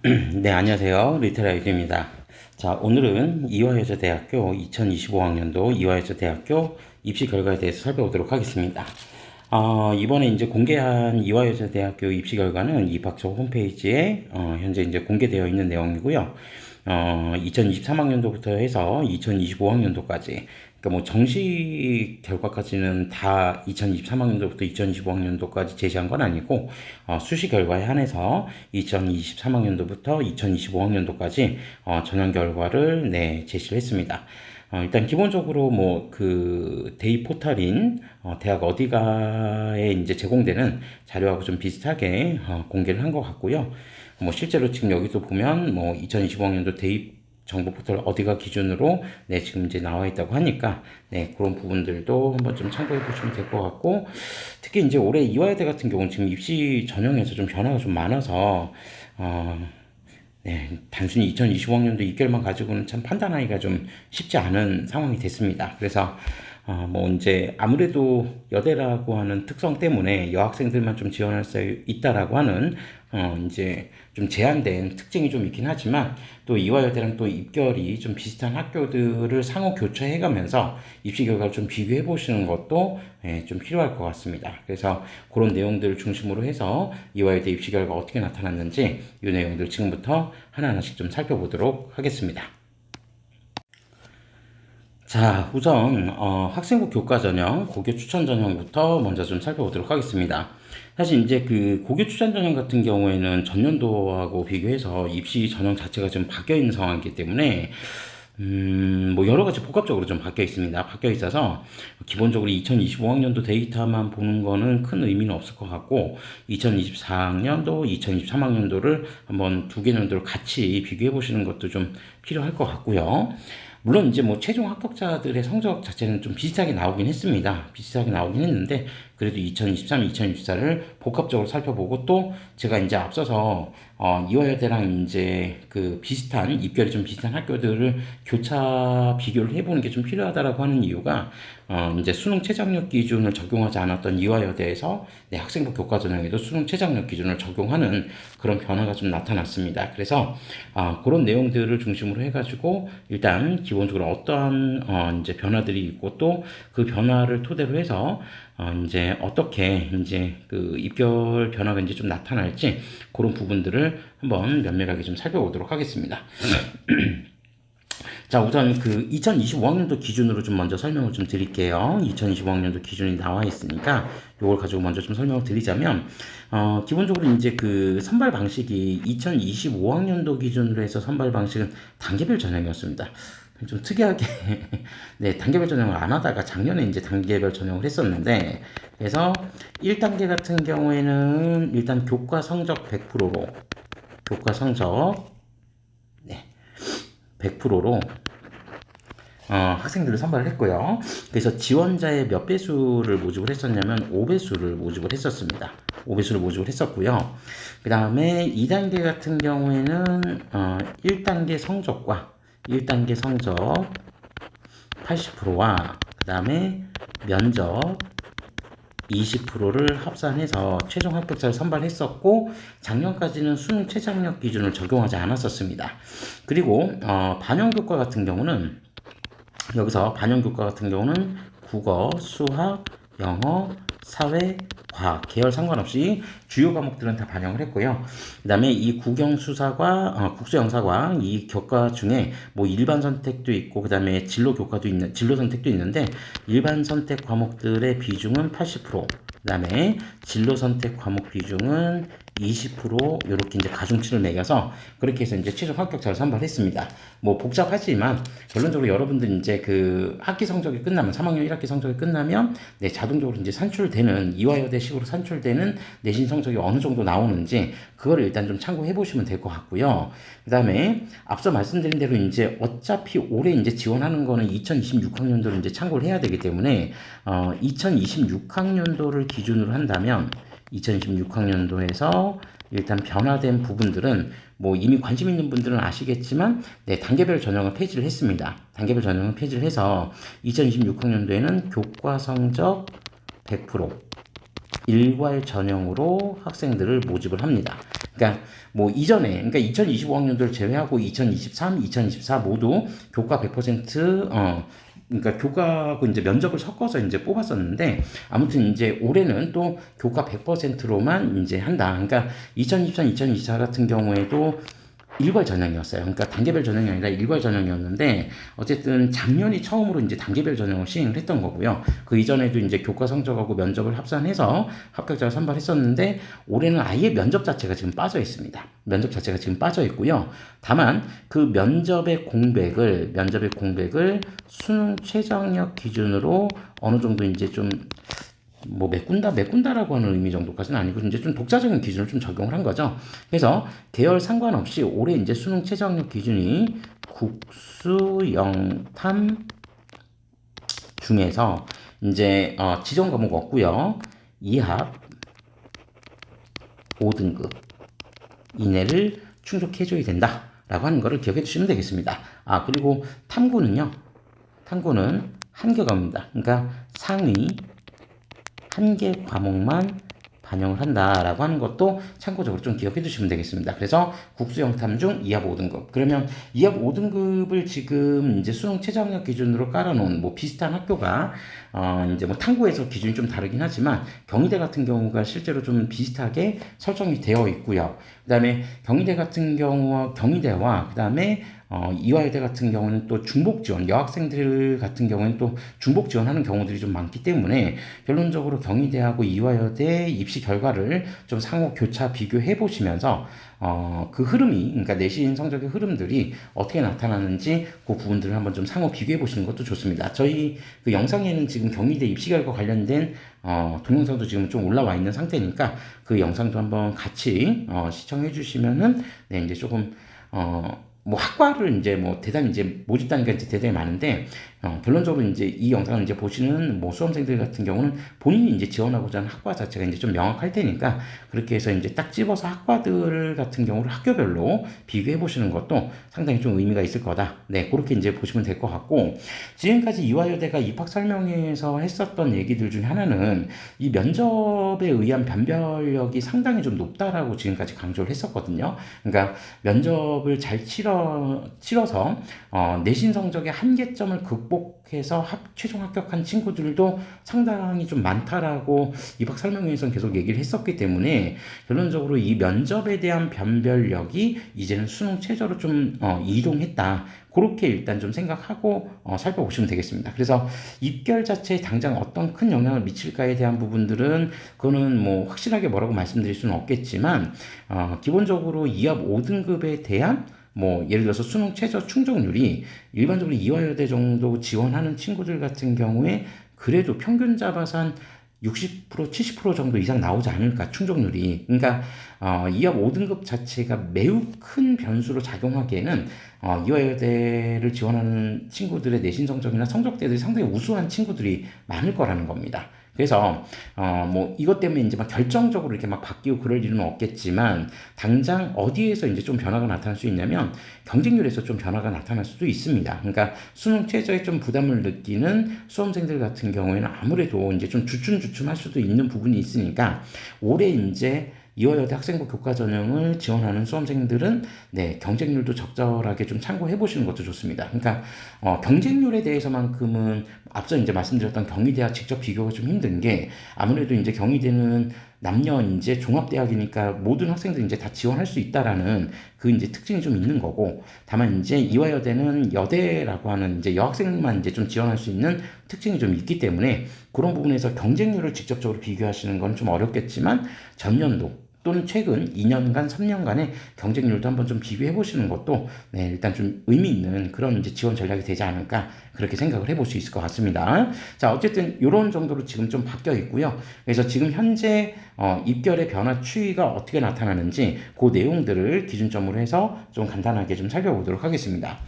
네, 안녕하세요. 리테라이드입니다. 자, 오늘은 이화여자대학교 2025학년도 이화여자대학교 입시 결과에 대해서 살펴보도록 하겠습니다. 이번에 이제 공개한 이화여자대학교 입시 결과는 입학처 홈페이지에 현재 이제 공개되어 있는 내용이고요. 2023학년도부터 해서 2025학년도까지, 그러니까 뭐 정식 결과까지는 다 2023학년도부터 2025학년도까지 제시한 건 아니고, 수시 결과에 한해서 2023학년도부터 2025학년도까지 전형 결과를 제시를 했습니다. 일단 기본적으로 뭐 그 데이 포털인 대학 어디가에 이제 제공되는 자료하고 좀 비슷하게 공개를 한 것 같고요. 뭐 실제로 지금 여기도 보면 뭐 2025학년도 대입 정보 포털 어디가 기준으로 지금 이제 나와 있다고 하니까 그런 부분들도 한번 좀 참고해 보시면 될 것 같고, 특히 이제 올해 이화여대 같은 경우는 지금 입시 전형에서 좀 변화가 좀 많아서 단순히 2025학년도 입결만 가지고는 참 판단하기가 좀 쉽지 않은 상황이 됐습니다. 그래서 뭐 이제 아무래도 여대라고 하는 특성 때문에 여학생들만 좀 지원할 수 있다라고 하는 이제 좀 제한된 특징이 좀 있긴 하지만, 또 이화여대랑 또 입결이 좀 비슷한 학교들을 상호 교차해가면서 입시 결과를 좀 비교해 보시는 것도 좀 필요할 것 같습니다. 그래서 그런 내용들을 중심으로 해서 이화여대 입시 결과 어떻게 나타났는지 이 내용들 지금부터 하나하나씩 좀 살펴보도록 하겠습니다. 자, 우선 학생부 교과 전형, 고교 추천 전형부터 먼저 좀 살펴보도록 하겠습니다. 사실 이제 그 고교 추천 전형 같은 경우에는 전년도하고 비교해서 입시 전형 자체가 좀 바뀌어 있는 상황이기 때문에 뭐 여러 가지 복합적으로 좀 바뀌어 있습니다. 바뀌어 있어서 기본적으로 2025학년도 데이터만 보는 거는 큰 의미는 없을 것 같고, 2024학년도, 2023학년도를 한번 두 개 년도를 같이 비교해 보시는 것도 좀 필요할 것 같고요. 물론 이제 뭐 최종 합격자들의 성적 자체는 좀 비슷하게 나오긴 했습니다. 비슷하게 나오긴 했는데, 그래도 2023, 2024를 복합적으로 살펴보고, 또 제가 이제 앞서서 이화여대랑 이제 그 비슷한 입결이 좀 비슷한 학교들을 교차 비교를 해보는 게 좀 필요하다라고 하는 이유가, 이제 수능 최저학력 기준을 적용하지 않았던 이화여대에서 학생부 교과 전형에도 수능 최저학력 기준을 적용하는 그런 변화가 좀 나타났습니다. 그래서 그런 내용들을 중심으로 해가지고 일단 기본적으로 어떠한 이제 변화들이 있고, 또 그 변화를 토대로 해서 이제 어떻게 이제 그 입결 변화가 이제 좀 나타날지, 그런 부분들을 한번 면밀하게 좀 살펴보도록 하겠습니다. 자, 우선 그 2025학년도 기준으로 좀 먼저 설명을 좀 드릴게요. 2025학년도 기준이 나와 있으니까 이걸 가지고 먼저 좀 설명을 드리자면, 기본적으로 이제 그 선발 방식이 2025학년도 기준으로 해서 선발 방식은 단계별 전형이었습니다. 좀 특이하게 단계별 전형을 안 하다가 작년에 이제 단계별 전형을 했었는데, 그래서 1단계 같은 경우에는 일단 교과 성적 100%로 교과 성적 100%로 학생들을 선발을 했고요. 그래서 지원자의 몇 배수를 모집을 했었냐면 5배수를 모집을 했었습니다. 5배수를 모집을 했었고요. 그 다음에 2단계 같은 경우에는 1단계 성적과 1단계 성적 80%와 그 다음에 면접 20%를 합산해서 최종 합격자를 선발했었고, 작년까지는 수능 최저학력 기준을 적용하지 않았었습니다. 그리고 반영교과 같은 경우는, 여기서 반영교과 같은 경우는 국어, 수학, 영어, 사회, 과학 계열 상관없이 주요 과목들은 다 반영을 했고요. 그 다음에 이 국영수사과, 국수영사과 이 교과 중에 뭐 일반 선택도 있고, 그 다음에 진로 교과도 있는, 진로 선택도 있는데, 일반 선택 과목들의 비중은 80%, 그 다음에 진로 선택 과목 비중은 20% 이렇게 이제 가중치를 매겨서 그렇게 해서 이제 최종 합격자를 선발했습니다. 뭐 복잡하지만 결론적으로 여러분들 이제 그 학기 성적이 끝나면, 3학년 1학기 성적이 끝나면 자동적으로 이제 산출되는, 이화여대식으로 산출되는 내신 성적이 어느 정도 나오는지 그거를 일단 좀 참고해 보시면 될 것 같고요. 그 다음에 앞서 말씀드린 대로 이제 어차피 올해 이제 지원하는 거는 2026학년도를 이제 참고를 해야 되기 때문에 2026학년도를 기준으로 한다면 2026학년도에서 일단 변화된 부분들은 뭐 이미 관심 있는 분들은 아시겠지만 단계별 전형을 폐지를 했습니다. 단계별 전형을 폐지를 해서 2026학년도에는 교과 성적 100%, 일괄 전형으로 학생들을 모집을 합니다. 그러니까 뭐 이전에 그러니까 2025학년도를 제외하고 2023, 2024 모두 교과 100% 그러니까 교과하고 이제 면접을 섞어서 이제 뽑았었는데 아무튼 이제 올해는 또 교과 100%로만 이제 한다. 그러니까 2023, 2024 같은 경우에도 일괄 전형이었어요. 그러니까 단계별 전형이 아니라 일괄 전형이었는데 어쨌든 작년이 처음으로 이제 단계별 전형을 시행을 했던 거고요. 그 이전에도 이제 교과 성적하고 면접을 합산해서 합격자를 선발했었는데 올해는 아예 면접 자체가 지금 빠져 있습니다. 면접 자체가 지금 빠져 있고요. 다만 그 면접의 공백을 수능 최저학력 기준으로 어느 정도 이제 좀 뭐 메꾼다라고 하는 의미 정도까지는 아니고 이제 좀 독자적인 기준을 좀 적용을 한 거죠. 그래서 계열 상관없이 올해 이제 수능 최저학력 기준이 국수 영탐 중에서 이제 지정 과목 없고요. 이합 5등급 이내를 충족해줘야 된다라고 하는 거를 기억해 주시면 되겠습니다. 그리고 탐구는 한 교과입니다. 그러니까 상위 한 개 과목만 반영을 한다라고 하는 것도 참고적으로 좀 기억해 두시면 되겠습니다. 그래서 국수 영탐 중 2합 5등급. 그러면 2합 5등급을 지금 이제 수능 최저학력 기준으로 깔아놓은 뭐 비슷한 학교가 이제 뭐 탐구에서 기준이 좀 다르긴 하지만 경희대 같은 경우가 실제로 좀 비슷하게 설정이 되어 있고요. 그다음에 경희대 같은 경우와 그다음에 이화여대 같은 경우는 또 중복 지원, 여학생들 같은 경우는 또 중복 지원하는 경우들이 좀 많기 때문에 결론적으로 경희대하고 이화여대 입시 결과를 좀 상호 교차 비교해 보시면서 그 흐름이, 그러니까 내신 성적의 흐름들이 어떻게 나타나는지 그 부분들을 한번 좀 상호 비교해 보시는 것도 좋습니다. 저희 그 영상에는 지금 경희대 입시 결과 관련된 동영상도 지금 좀 올라와 있는 상태니까 그 영상도 한번 같이 시청해 주시면은 네, 이제 조금 뭐 학과를 이제 뭐 대단히 이제 모집 단위가 이제 대단히 많은데 결론적으로 이제 이 영상을 이제 보시는 뭐 수험생들 같은 경우는 본인이 이제 지원하고자 하는 학과 자체가 이제 좀 명확할 테니까 그렇게 해서 이제 딱 집어서 학과들 같은 경우를 학교별로 비교해 보시는 것도 상당히 좀 의미가 있을 거다. 네, 그렇게 이제 보시면 될 것 같고 지금까지 이화여대가 입학 설명회에서 했었던 얘기들 중에 하나는 이 면접에 의한 변별력이 상당히 좀 높다라고 지금까지 강조를 했었거든요. 그러니까 면접을 잘 치러서 내신 성적의 한계점을 극복해서 최종 합격한 친구들도 상당히 좀 많다라고 입학 설명회에서는 계속 얘기를 했었기 때문에 결론적으로 이 면접에 대한 변별력이 이제는 수능 최저로 좀 이동했다. 그렇게 일단 좀 생각하고 살펴보시면 되겠습니다. 그래서 입결 자체에 당장 어떤 큰 영향을 미칠까에 대한 부분들은 그거는 뭐 확실하게 뭐라고 말씀드릴 수는 없겠지만 기본적으로 2합 5등급에 대한 뭐 예를 들어서 수능 최저 충족률이 일반적으로 이화여대 정도 지원하는 친구들 같은 경우에 그래도 평균 잡아서 한 60%, 70% 정도 이상 나오지 않을까 충족률이. 그러니까 2합 5등급 자체가 매우 큰 변수로 작용하기에는 이화여대를 지원하는 친구들의 내신 성적이나 성적대들이 상당히 우수한 친구들이 많을 거라는 겁니다. 그래서 뭐 이것 때문에 이제 막 결정적으로 이렇게 막 바뀌고 그럴 일은 없겠지만 당장 어디에서 이제 좀 변화가 나타날 수 있냐면 경쟁률에서 좀 변화가 나타날 수도 있습니다. 그러니까 수능 최저에 좀 부담을 느끼는 수험생들 같은 경우에는 아무래도 이제 좀 주춤주춤할 수도 있는 부분이 있으니까 올해 이제 이화여대 학생부 교과 전형을 지원하는 수험생들은 네, 경쟁률도 적절하게 좀 참고해 보시는 것도 좋습니다. 그러니까 경쟁률에 대해서만큼은 앞서 이제 말씀드렸던 경희대와 직접 비교가 좀 힘든 게 아무래도 이제 경희대는 남녀 이제 종합대학이니까 모든 학생들이 이제 다 지원할 수 있다라는 그 이제 특징이 좀 있는 거고 다만 이제 이화여대는 여대라고 하는 이제 여학생만 이제 좀 지원할 수 있는 특징이 좀 있기 때문에 그런 부분에서 경쟁률을 직접적으로 비교하시는 건 좀 어렵겠지만 전년도 또는 최근 2년간, 3년간의 경쟁률도 한번 좀 비교해 보시는 것도 네, 일단 좀 의미 있는 그런 이제 지원 전략이 되지 않을까 그렇게 생각을 해볼 수 있을 것 같습니다. 자, 어쨌든 이런 정도로 지금 좀 바뀌어 있고요. 그래서 지금 현재 입결의 변화 추이가 어떻게 나타나는지 그 내용들을 기준점으로 해서 좀 간단하게 좀 살펴보도록 하겠습니다.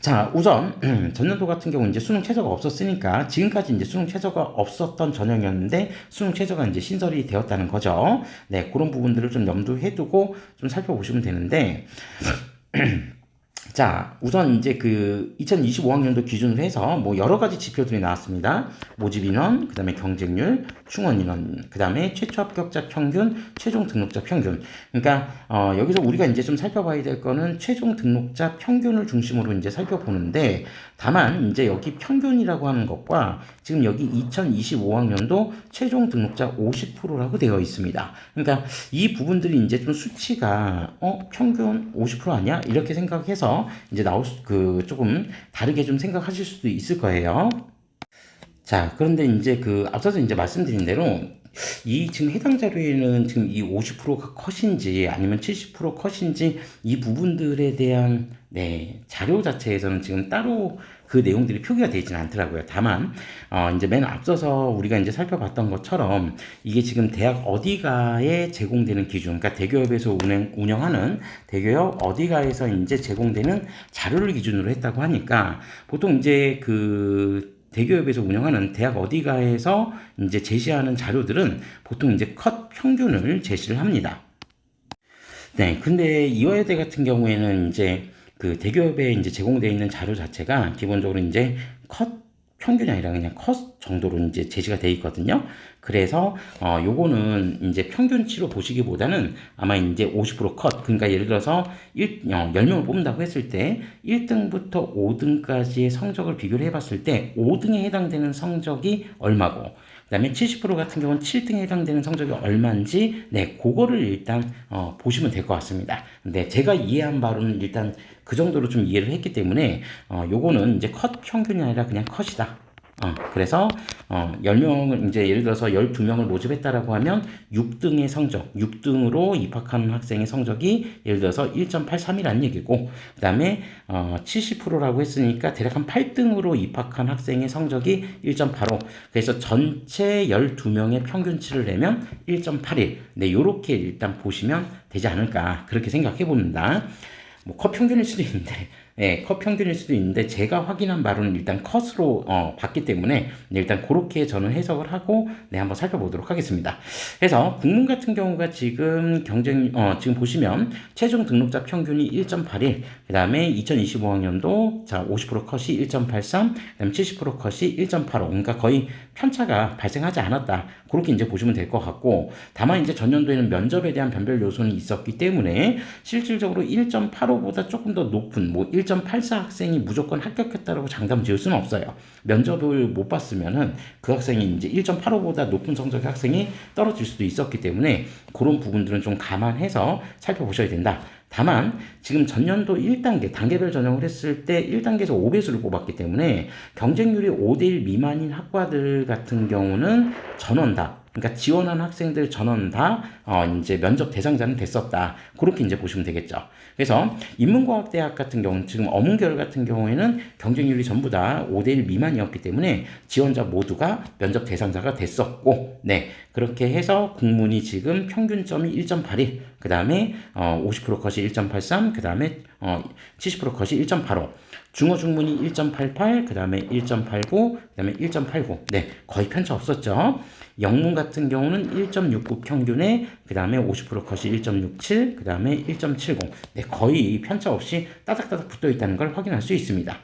자, 우선 전년도 같은 경우 이제 수능 최저가 없었으니까 지금까지 이제 수능 최저가 없었던 전형이었는데 수능 최저가 이제 신설이 되었다는 거죠. 네, 그런 부분들을 좀 염두해 두고 좀 살펴보시면 되는데 자, 우선 이제 그 2025학년도 기준으로 해서 뭐 여러 가지 지표들이 나왔습니다. 모집 인원, 그 다음에 경쟁률, 충원 인원, 그 다음에 최초 합격자 평균, 최종 등록자 평균. 그러니까, 여기서 우리가 이제 좀 살펴봐야 될 거는 최종 등록자 평균을 중심으로 이제 살펴보는데, 다만 이제 여기 평균이라고 하는 것과 지금 여기 2025학년도 최종 등록자 50%라고 되어 있습니다. 그러니까 이 부분들이 이제 좀 수치가, 평균 50% 아니야? 이렇게 생각해서 이제 조금 다르게 좀 생각하실 수도 있을 거예요. 자, 그런데 이제 그 앞서서 이제 말씀드린 대로 이 지금 해당 자료에는 지금 이 50%가 컷인지 아니면 70% 컷인지 이 부분들에 대한 자료 자체에서는 지금 따로 그 내용들이 표기가 되어 있지는 않더라고요. 다만 이제 맨 앞서서 우리가 이제 살펴봤던 것처럼 이게 지금 대학 어디가에 제공되는 기준, 그러니까 대교협에서 운영하는 대교협 어디가에서 이제 제공되는 자료를 기준으로 했다고 하니까 보통 이제 그 대교협에서 운영하는 대학 어디가에서 이제 제시하는 자료들은 보통 이제 컷 평균을 제시를 합니다. 네, 근데 이화여대 같은 경우에는 이제 그 대기업에 이제 제공되어 있는 자료 자체가 기본적으로 이제 컷 평균이 아니라 그냥 컷 정도로 이제 제시가 되어 있거든요. 그래서 요거는 이제 평균치로 보시기보다는 아마 이제 50% 컷, 그러니까 예를 들어서 10명을 뽑는다고 했을 때 1등부터 5등까지의 성적을 비교를 해봤을 때 5등에 해당되는 성적이 얼마고 그 다음에 70% 같은 경우는 7등에 해당되는 성적이 얼마인지 그거를 일단 보시면 될 것 같습니다. 근데 제가 이해한 바로는 일단 그 정도로 좀 이해를 했기 때문에 요거는 이제 컷 평균이 아니라 그냥 컷이다. 그래서 10명을 이제 예를 들어서 12명을 모집했다라고 하면 6등의 성적, 6등으로 입학하는 학생의 성적이 예를 들어서 1.83이라는 얘기고 그다음에 70%라고 했으니까 대략 한 8등으로 입학한 학생의 성적이 1.85. 그래서 전체 12명의 평균치를 내면 1.81. 요렇게 일단 보시면 되지 않을까 그렇게 생각해 봅니다. 뭐 컷 평균일 수도 있는데 컷 평균일 수도 있는데 제가 확인한 바로는 일단 컷으로 봤기 때문에 일단 그렇게 저는 해석을 하고 한번 살펴보도록 하겠습니다. 그래서 국문 같은 경우가 지금 지금 보시면 최종 등록자 평균이 1.81, 그 다음에 2025학년도 자 50% 컷이 1.83, 그 다음에 70% 컷이 1.85. 그러니까 거의 편차가 발생하지 않았다. 그렇게 이제 보시면 될 것 같고, 다만 이제 전년도에는 면접에 대한 변별 요소는 있었기 때문에 실질적으로 1.85보다 조금 더 높은 뭐 1.84 학생이 무조건 합격했다라고 장담 지을 수는 없어요. 면접을 못 봤으면은 그 학생이 이제 1.85보다 높은 성적의 학생이 떨어질 수도 있었기 때문에 그런 부분들은 좀 감안해서 살펴보셔야 된다. 다만 지금 전년도 1단계 단계별 전형을 했을 때 1단계에서 5배수를 뽑았기 때문에 경쟁률이 5대1 미만인 학과들 같은 경우는 전원 다, 그러니까 지원한 학생들 전원 다 이제 면접 대상자는 됐었다. 그렇게 이제 보시면 되겠죠. 그래서 인문과학대학 같은 경우는 지금 어문계열 같은 경우에는 경쟁률이 전부 다 5대1 미만이었기 때문에 지원자 모두가 면접 대상자가 됐었고, 그렇게 해서 국문이 지금 평균점이 1.81, 그 다음에 50% 컷이 1.83, 그 다음에 70% 컷이 1.85. 중어 중문이 1.88, 그 다음에 1.89, 그 다음에 1.89. 거의 편차 없었죠. 영문 같은 경우는 1.69 평균에 그 다음에 50% 컷이 1.67, 그 다음에 1.70. 거의 편차 없이 따닥따닥 붙어 있다는 걸 확인할 수 있습니다.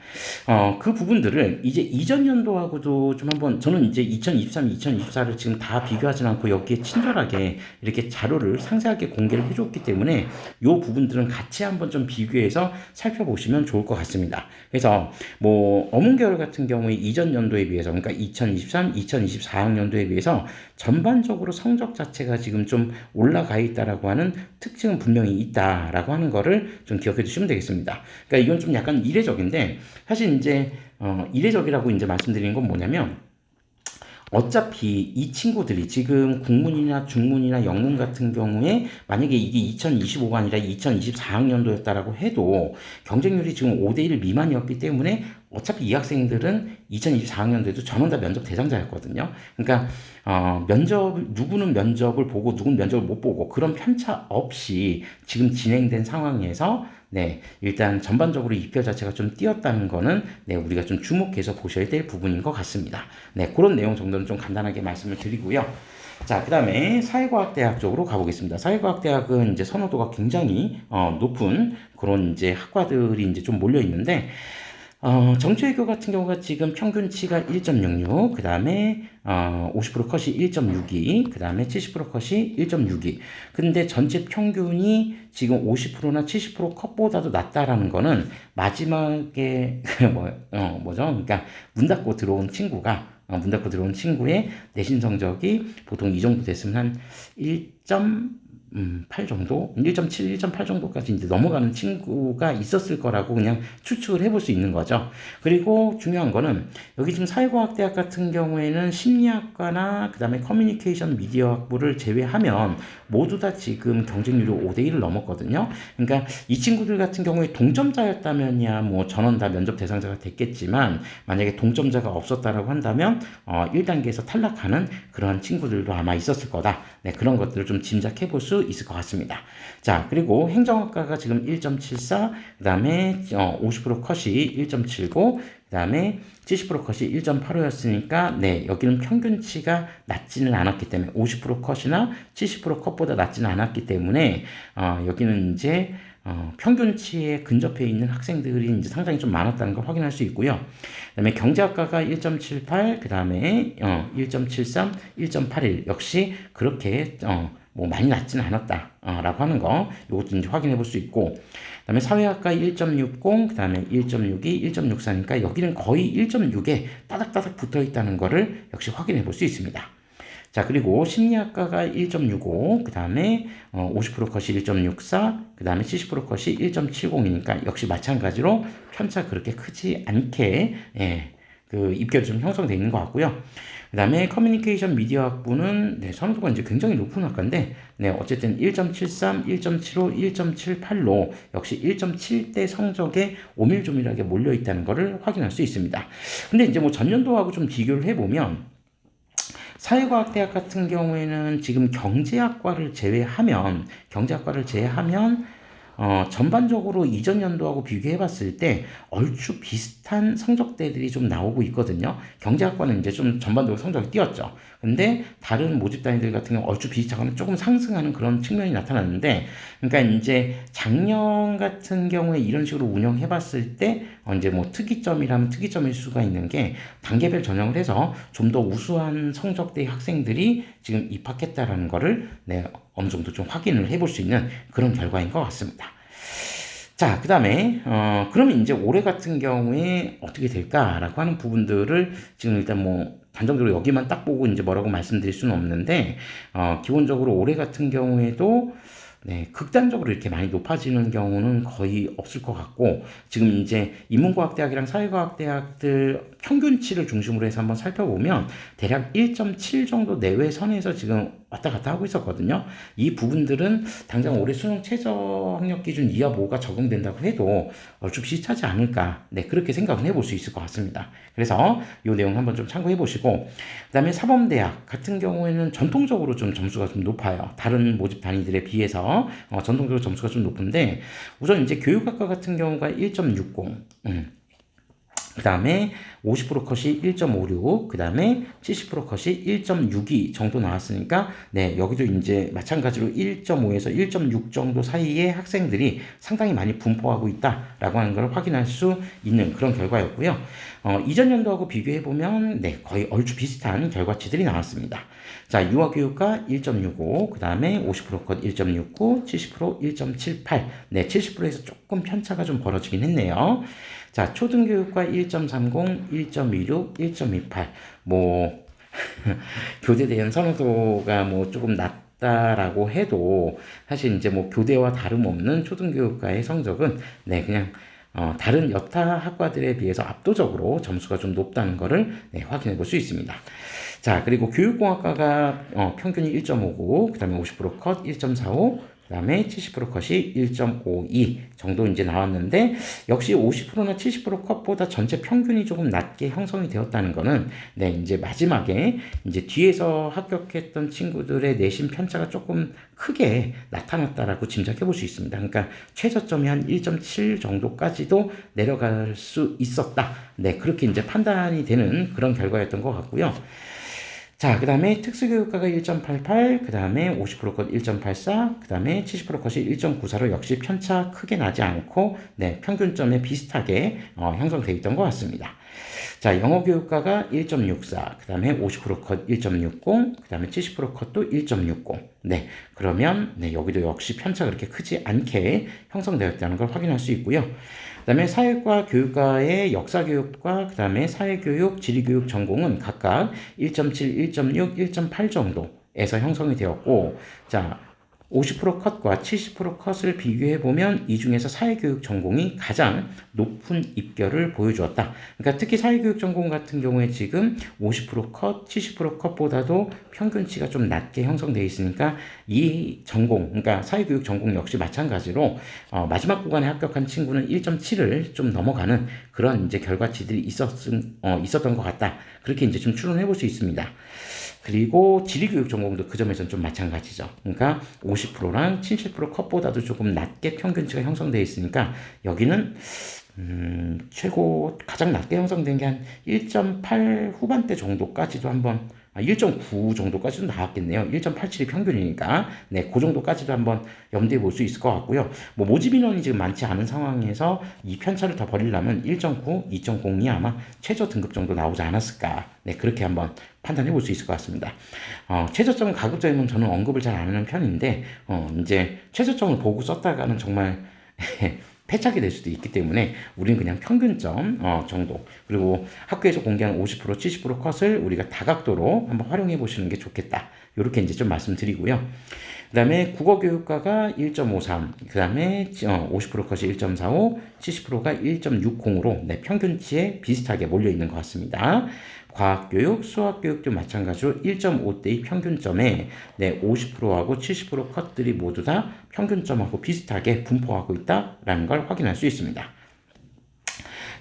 그 부분들을 이제 이전 연도하고도 좀 한번, 저는 이제 2023, 2024를 지금 다 비교하진 않고 여기에 친절하게 이렇게 자료를 상세하게 공개를 해줬기 때문에 이 부분들은 같이 한번 좀 비교해서 살펴보시면 좋을 것 같습니다. 그래서 뭐 어문계열 같은 경우에 이전 연도에 비해서, 그러니까 2023, 2024학년도에 비해서 전반적으로 성적 자체가 지금 좀 올라가 있다라고 하는 특징은 분명히 있다라고 하는 거를 좀 기억해 두시면 되겠습니다. 그러니까 이건 좀 약간 이례적인데, 사실 이제 이례적이라고 이제 말씀드리는 건 뭐냐면, 어차피 이 친구들이 지금 국문이나 중문이나 영문 같은 경우에 만약에 이게 2025가 아니라 2024학년도였다라고 해도 경쟁률이 지금 5대1 미만이었기 때문에 어차피 이 학생들은 2024학년도에도 전원 다 면접 대상자였거든요. 그러니까 누구는 면접을 보고 누구는 면접을 못 보고 그런 편차 없이 지금 진행된 상황에서 일단 전반적으로 입결 자체가 좀 뛰었다는 거는 우리가 좀 주목해서 보셔야 될 부분인 것 같습니다. 그런 내용 정도는 좀 간단하게 말씀을 드리고요. 자, 그 다음에 사회과학대학 쪽으로 가보겠습니다. 사회과학대학은 이제 선호도가 굉장히 높은 그런 이제 학과들이 이제 좀 몰려 있는데, 정치외교 같은 경우가 지금 평균치가 1.66, 그 다음에 50% 컷이 1.62, 그 다음에 70% 컷이 1.62. 근데 전체 평균이 지금 50%나 70% 컷보다도 낮다라는 거는 마지막에 뭐죠? 그러니까 문 닫고 들어온 친구가 문 닫고 들어온 친구의 내신 성적이 보통 이 정도 됐으면 한 1.8 정도, 1.7, 1.8 정도까지 이제 넘어가는 친구가 있었을 거라고 그냥 추측을 해볼 수 있는 거죠. 그리고 중요한 거는 여기 지금 사회과학대학 같은 경우에는 심리학과나 그 다음에 커뮤니케이션 미디어학부를 제외하면 모두 다 지금 경쟁률이 5대1을 넘었거든요. 그러니까 이 친구들 같은 경우에 동점자였다면야 뭐 전원 다 면접 대상자가 됐겠지만 만약에 동점자가 없었다라고 한다면 1단계에서 탈락하는 그런 친구들도 아마 있었을 거다. 네, 그런 것들을 좀 짐작해 볼 수 있을 것 같습니다. 자, 그리고 행정학과가 지금 1.74, 그 다음에 50% 컷이 1.79, 그 다음에 70% 컷이 1.85였으니까, 네, 여기는 평균치가 낮지는 않았기 때문에, 50% 컷이나 70% 컷보다 낮지는 않았기 때문에, 여기는 이제, 평균치에 근접해 있는 학생들이 이제 상당히 좀 많았다는 걸 확인할 수 있고요. 그 다음에 경제학과가 1.78, 그 다음에 1.73, 1.81 역시 그렇게 뭐 많이 낮지는 않았다라고 하는 거 이것도 이제 확인해 볼 수 있고, 그다음에 사회학과 1.60, 그다음에 1.62, 1.64니까 여기는 거의 1.6에 따닥따닥 붙어 있다는 거를 역시 확인해 볼 수 있습니다. 자, 그리고 심리학과가 1.65, 그 다음에 50% 컷이 1.64, 그 다음에 70% 컷이 1.70이니까 역시 마찬가지로 편차 그렇게 크지 않게 그 입결이 좀 형성되어 있는 것 같고요. 그 다음에 커뮤니케이션 미디어 학부는 네, 선호도가 이제 굉장히 높은 학과인데, 네, 어쨌든 1.73, 1.75, 1.78로 역시 1.7대 성적에 오밀조밀하게 몰려 있다는 것을 확인할 수 있습니다. 근데 이제 뭐 전년도하고 좀 비교를 해보면, 사회과학대학 같은 경우에는 지금 경제학과를 제외하면 전반적으로 이전 연도하고 비교해 봤을 때 얼추 비슷한 성적대들이 좀 나오고 있거든요. 경제학과는 이제 좀 전반적으로 성적이 뛰었죠. 근데 다른 모집 단위들 같은 경우 얼추 비슷하거나 조금 상승하는 그런 측면이 나타났는데, 그러니까 이제 작년 같은 경우에 이런 식으로 운영해 봤을 때 이제 뭐 특이점이라면 특이점일 수가 있는 게 단계별 전형을 해서 좀 더 우수한 성적대 학생들이 지금 입학했다라는 거를 네, 어느 정도 좀 확인을 해볼 수 있는 그런 결과인 것 같습니다. 자, 그 다음에, 그러면 이제 올해 같은 경우에 어떻게 될까라고 하는 부분들을 지금 일단 뭐, 단정적으로 여기만 딱 보고 이제 뭐라고 말씀드릴 수는 없는데, 기본적으로 올해 같은 경우에도 네, 극단적으로 이렇게 많이 높아지는 경우는 거의 없을 것 같고, 지금 이제 인문과학대학이랑 사회과학대학들 평균치를 중심으로 해서 한번 살펴보면 대략 1.7 정도 내외 선에서 지금 왔다 갔다 하고 있었거든요. 이 부분들은 당장 올해 수능 최저 학력 기준 이하 모가 적용된다고 해도 좀 비슷하지 않을까. 네, 그렇게 생각은 해볼 수 있을 것 같습니다. 그래서 이 내용 한번 좀 참고해 보시고, 그 다음에 사범대학 같은 경우에는 전통적으로 좀 점수가 좀 높아요. 다른 모집 단위들에 비해서 전통적으로 점수가 좀 높은데, 우선 이제 교육학과 같은 경우가 1.60, 그 다음에 50% 컷이 1.56, 그 다음에 70% 컷이 1.62 정도 나왔으니까, 네, 여기도 이제 마찬가지로 1.5에서 1.6 정도 사이의 학생들이 상당히 많이 분포하고 있다라고 하는 걸 확인할 수 있는 그런 결과였고요. 이전 연도하고 비교해보면, 네, 거의 얼추 비슷한 결과치들이 나왔습니다. 자, 유아교육과 1.65, 그 다음에 50%컷 1.69, 70% 1.78, 네, 70%에서 조금 편차가 좀 벌어지긴 했네요. 자, 초등교육과 1.30, 1.26, 1.28. 뭐, 교대 대한 선호도가 뭐 조금 낮다라고 해도 사실 이제 뭐 교대와 다름없는 초등교육과의 성적은 네, 그냥 다른 여타 학과들에 비해서 압도적으로 점수가 좀 높다는 것을 네, 확인해 볼 수 있습니다. 자, 그리고 교육공학과가 평균이 1.59, 그 다음에 50% 컷 1.45, 그 다음에 70% 컷이 1.52 정도 이제 나왔는데, 역시 50%나 70% 컷보다 전체 평균이 조금 낮게 형성이 되었다는 거는, 네, 이제 마지막에 이제 뒤에서 합격했던 친구들의 내신 편차가 조금 크게 나타났다라고 짐작해 볼 수 있습니다. 그러니까 최저점이 한 1.7 정도까지도 내려갈 수 있었다. 네, 그렇게 이제 판단이 되는 그런 결과였던 것 같고요. 자, 그 다음에 특수교육과가 1.88, 그 다음에 50% 컷 1.84, 그 다음에 70% 컷이 1.94로 역시 편차 크게 나지 않고, 네, 평균점에 비슷하게 형성되어 있던 것 같습니다. 자, 영어교육과가 1.64, 그 다음에 50%컷 1.60, 그 다음에 70% 컷도 1.60. 네, 그러면 네, 여기도 역시 편차가 그렇게 크지 않게 형성되었다는 걸 확인할 수 있고요. 그 다음에 사회과 교육과의 역사교육과 그 다음에 사회교육, 지리교육 전공은 각각 1.7, 1.6, 1.8 정도에서 형성이 되었고, 자, 50% 컷과 70% 컷을 비교해보면 이 중에서 사회교육 전공이 가장 높은 입결을 보여주었다. 그러니까 특히 사회교육 전공 같은 경우에 지금 50% 컷, 70% 컷보다도 평균치가 좀 낮게 형성되어 있으니까 이 전공, 그러니까 사회교육 전공 역시 마찬가지로 마지막 구간에 합격한 친구는 1.7을 좀 넘어가는 그런 이제 결과치들이 있었던 것 같다. 그렇게 이제 좀 추론해 볼 수 있습니다. 그리고 지리교육 전공도 그 점에서는 좀 마찬가지죠. 그러니까 50%랑 70% 컷보다도 조금 낮게 평균치가 형성되어 있으니까 여기는 최고 가장 낮게 형성된 게 한 1.8 후반대 정도까지도 한번 1.9 정도까지도 나왔겠네요. 1.87이 평균이니까 네, 그 정도까지도 한번 염두에 볼 수 있을 것 같고요. 뭐 모집 인원이 지금 많지 않은 상황에서 이 편차를 더 벌이려면 1.9, 2.02 아마 최저 등급 정도 나오지 않았을까. 네, 그렇게 한번 판단해 볼 수 있을 것 같습니다. 최저점은 가급적이면 저는 언급을 잘 안 하는 편인데 이제 최저점을 보고 썼다가는 정말 패착이 될 수도 있기 때문에 우리는 그냥 평균점 정도, 그리고 학교에서 공개한 50%, 70% 컷을 우리가 다각도로 한번 활용해 보시는 게 좋겠다. 이렇게 이제 좀 말씀드리고요. 그 다음에 국어교육과가 1.53, 그 다음에 50% 컷이 1.45, 70%가 1.60으로 네, 평균치에 비슷하게 몰려 있는 것 같습니다. 과학교육, 수학교육도 마찬가지로 1.5대의 평균점에 네, 50%하고 70% 컷들이 모두 다 평균점하고 비슷하게 분포하고 있다라는 걸 확인할 수 있습니다.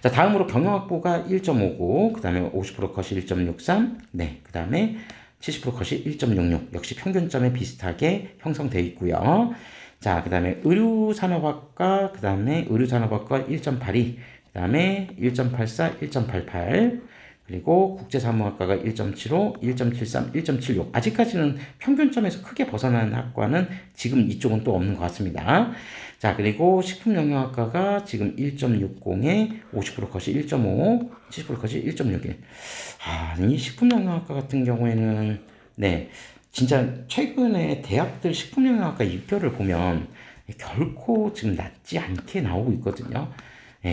자, 다음으로 경영학부가 1.59, 그 다음에 50% 컷이 1.63, 네, 그 다음에 70% 컷이 1.66, 역시 평균점에 비슷하게 형성되어 있고요. 자, 그 다음에 의료산업학과, 그 다음에 의료산업학과 1.82, 그 다음에 1.84, 1.88, 그리고 국제사무학과가 1.75, 1.73, 1.76. 아직까지는 평균점에서 크게 벗어나는 학과는 지금 이쪽은 또 없는 것 같습니다. 자, 그리고 식품영양학과가 지금 1.60에 50% 컷이 1.5, 70% 컷이 1.61. 이 식품영양학과 같은 경우에는 네, 진짜 최근에 대학들 식품영양학과 입결을 보면 결코 지금 낮지 않게 나오고 있거든요.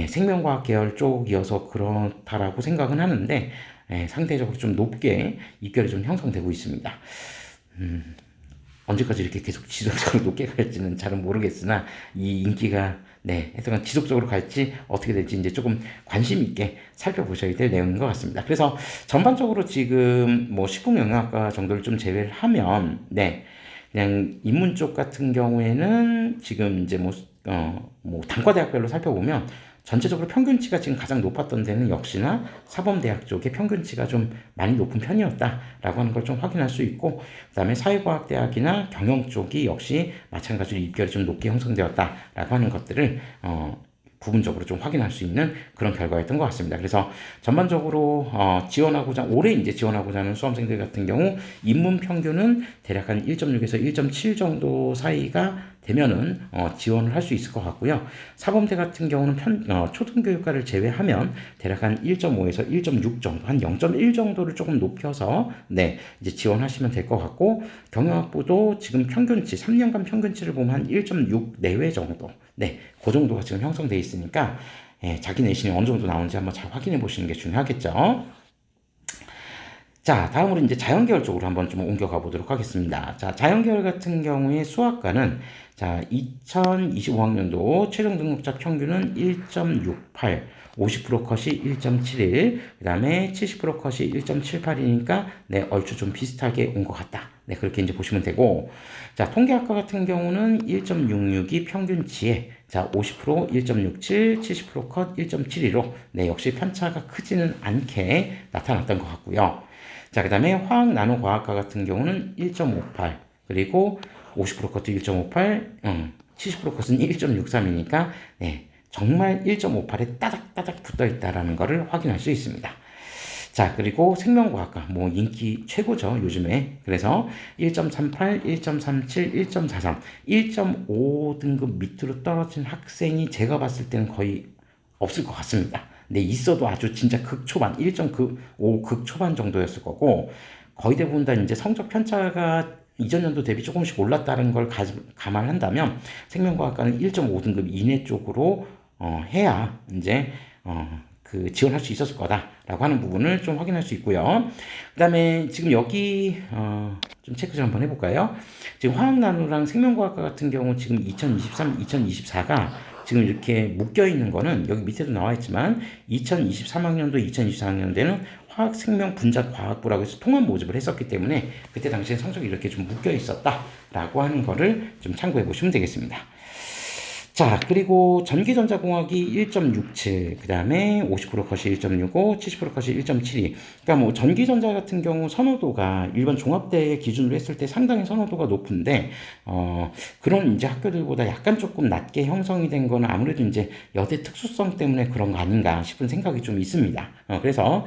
생명과학 계열 쪽이어서 그렇다라고 생각은 하는데 상대적으로 좀 높게 입결이 좀 형성되고 있습니다. 언제까지 이렇게 계속 지속적으로 높게 갈지는 잘은 모르겠으나 이 인기가 네, 하여간 지속적으로 갈지 어떻게 될지 이제 조금 관심 있게 살펴보셔야 될 내용인 것 같습니다. 그래서 전반적으로 지금 뭐 식품영양학과 정도를 좀 제외를 하면 네, 그냥 인문 쪽 같은 경우에는 지금 이제 뭐 단과대학별로 살펴보면 전체적으로 평균치가 지금 가장 높았던 데는 역시나 사범대학 쪽의 평균치가 좀 많이 높은 편이었다라고 하는 걸 좀 확인할 수 있고, 그 다음에 사회과학대학이나 경영 쪽이 역시 마찬가지로 입결이 좀 높게 형성되었다라고 하는 것들을 부분적으로 좀 확인할 수 있는 그런 결과였던 것 같습니다. 그래서 전반적으로 올해 이제 지원하고자 하는 수험생들 같은 경우 인문 평균은 대략 한 1.6에서 1.7 정도 사이가 되면은 지원을 할 수 있을 것 같고요. 사범대 같은 경우는 초등교육과를 제외하면 대략 한 1.5에서 1.6 정도, 한 0.1 정도를 조금 높여서 네, 이제 지원하시면 될 것 같고, 경영학부도 지금 평균치 3년간 평균치를 보면 한 1.6 내외 정도, 네, 그 정도가 지금 형성돼 있으니까 자기 내신이 어느 정도 나오는지 한번 잘 확인해 보시는 게 중요하겠죠. 자, 다음으로 이제 자연계열 쪽으로 한번 좀 옮겨가 보도록 하겠습니다. 자, 자연계열 같은 경우에 수학과는 자, 2025학년도 최종 등록자 평균은 1.68, 50% 컷이 1.71, 그 다음에 70% 컷이 1.78이니까 네, 얼추 좀 비슷하게 온 것 같다. 네, 그렇게 이제 보시면 되고, 자, 통계학과 같은 경우는 1.66이 평균치에 자, 50% 1.67, 70%컷 1.72로 네, 역시 편차가 크지는 않게 나타났던 것 같고요. 자, 그 다음에 화학 나노과학과 같은 경우는 1.58, 그리고 50% 컷도 1.58, 70% 컷은 1.63이니까 네, 정말 1.58에 따닥따닥 붙어 있다라는 것을 확인할 수 있습니다. 자, 그리고 생명과학과 뭐 인기 최고죠, 요즘에. 그래서 1.38, 1.37, 1.43, 1.5등급 밑으로 떨어진 학생이 제가 봤을 때는 거의 없을 것 같습니다. 근데 있어도 아주 진짜 극초반, 1.5 극초반 정도였을 거고, 거의 대부분 다 이제 성적 편차가 이전 연도 대비 조금씩 올랐다는 걸 감안한다면 생명과학과는 1.5등급 이내 쪽으로 해야 이제 지원할 수 있었을 거다라고 하는 부분을 좀 확인할 수 있고요. 그 다음에 지금 여기 좀 체크 좀 한번 해볼까요? 지금 화학나노랑 생명과학과 같은 경우 지금 2023, 2024가 지금 이렇게 묶여 있는 거는 여기 밑에도 나와 있지만 2023학년도, 2024학년도에는 화학생명분자과학부라고 해서 통합 모집을 했었기 때문에 그때 당시에 성적이 이렇게 좀 묶여 있었다라고 하는 거를 좀 참고해 보시면 되겠습니다. 자, 그리고 전기전자공학이 1.67, 그 다음에 50% 컷이 1.65, 70% 컷이 1.72. 그러니까 뭐 전기전자 같은 경우 선호도가 일반 종합대 기준으로 했을 때 상당히 선호도가 높은데, 그런 이제 학교들보다 약간 조금 낮게 형성이 된 거는 아무래도 이제 여대 특수성 때문에 그런 거 아닌가 싶은 생각이 좀 있습니다. 그래서,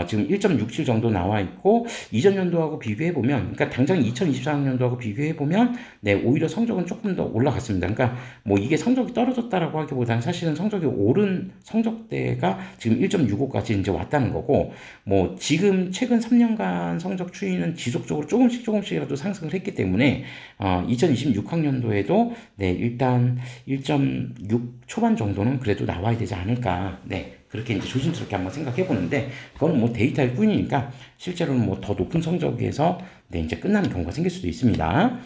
지금 1.67 정도 나와 있고, 이전 연도하고 비교해보면, 그러니까 당장 2024학년도하고 비교해보면, 네, 오히려 성적은 조금 더 올라갔습니다. 그러니까 뭐 이게 성적이 떨어졌다라고 하기보다는 사실은 성적이 오른 성적대가 지금 1.65까지 이제 왔다는 거고, 뭐 지금 최근 3년간 성적 추이는 지속적으로 조금씩이라도 상승을 했기 때문에 2026학년도에도 네, 일단 1.6 초반 정도는 그래도 나와야 되지 않을까. 네. 그렇게 이제 조심스럽게 한번 생각해 보는데, 그거는 뭐 데이터일 뿐이니까 실제로는 뭐 더 높은 성적에서 네, 이제 끝나는 경우가 생길 수도 있습니다.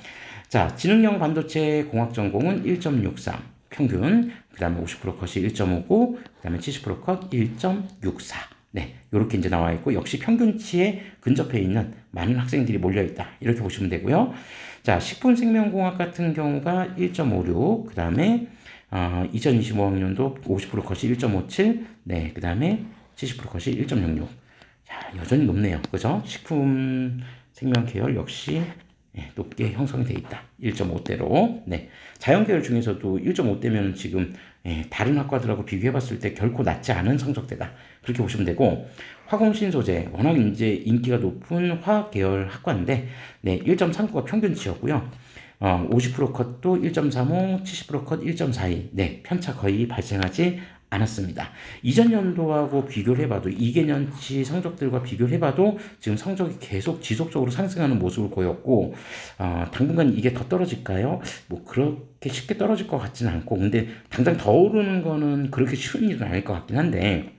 자, 지능형 반도체 공학 전공은 1.63 평균, 그 다음에 50% 컷이 1.59, 그 다음에 70%컷 1.64. 네, 이렇게 이제 나와 있고, 역시 평균치에 근접해 있는 많은 학생들이 몰려 있다. 이렇게 보시면 되고요. 자, 식품생명공학 같은 경우가 1.56, 그 다음에 2025학년도 50% 컷이 1.57, 네, 그 다음에 70% 컷이 1.66. 자, 여전히 높네요. 그죠? 식품 생명 계열 역시 높게 형성이 되어 있다. 1.5대로. 네. 자연계열 중에서도 1.5대면 지금 다른 학과들하고 비교해 봤을 때 결코 낮지 않은 성적대다. 그렇게 보시면 되고, 화공신 소재, 워낙 이제 인기가 높은 화학계열 학과인데, 네, 1.39가 평균치였고요. 50% 컷도 1.35, 70%컷 1.42. 네, 편차 거의 발생하지 않았습니다. 이전 연도하고 비교를 해봐도 2개년치 성적들과 비교를 해봐도 지금 성적이 계속 지속적으로 상승하는 모습을 보였고, 당분간 이게 더 떨어질까요? 뭐 그렇게 쉽게 떨어질 것 같지는 않고, 근데 당장 더 오르는 거는 그렇게 쉬운 일은 아닐 것 같긴 한데,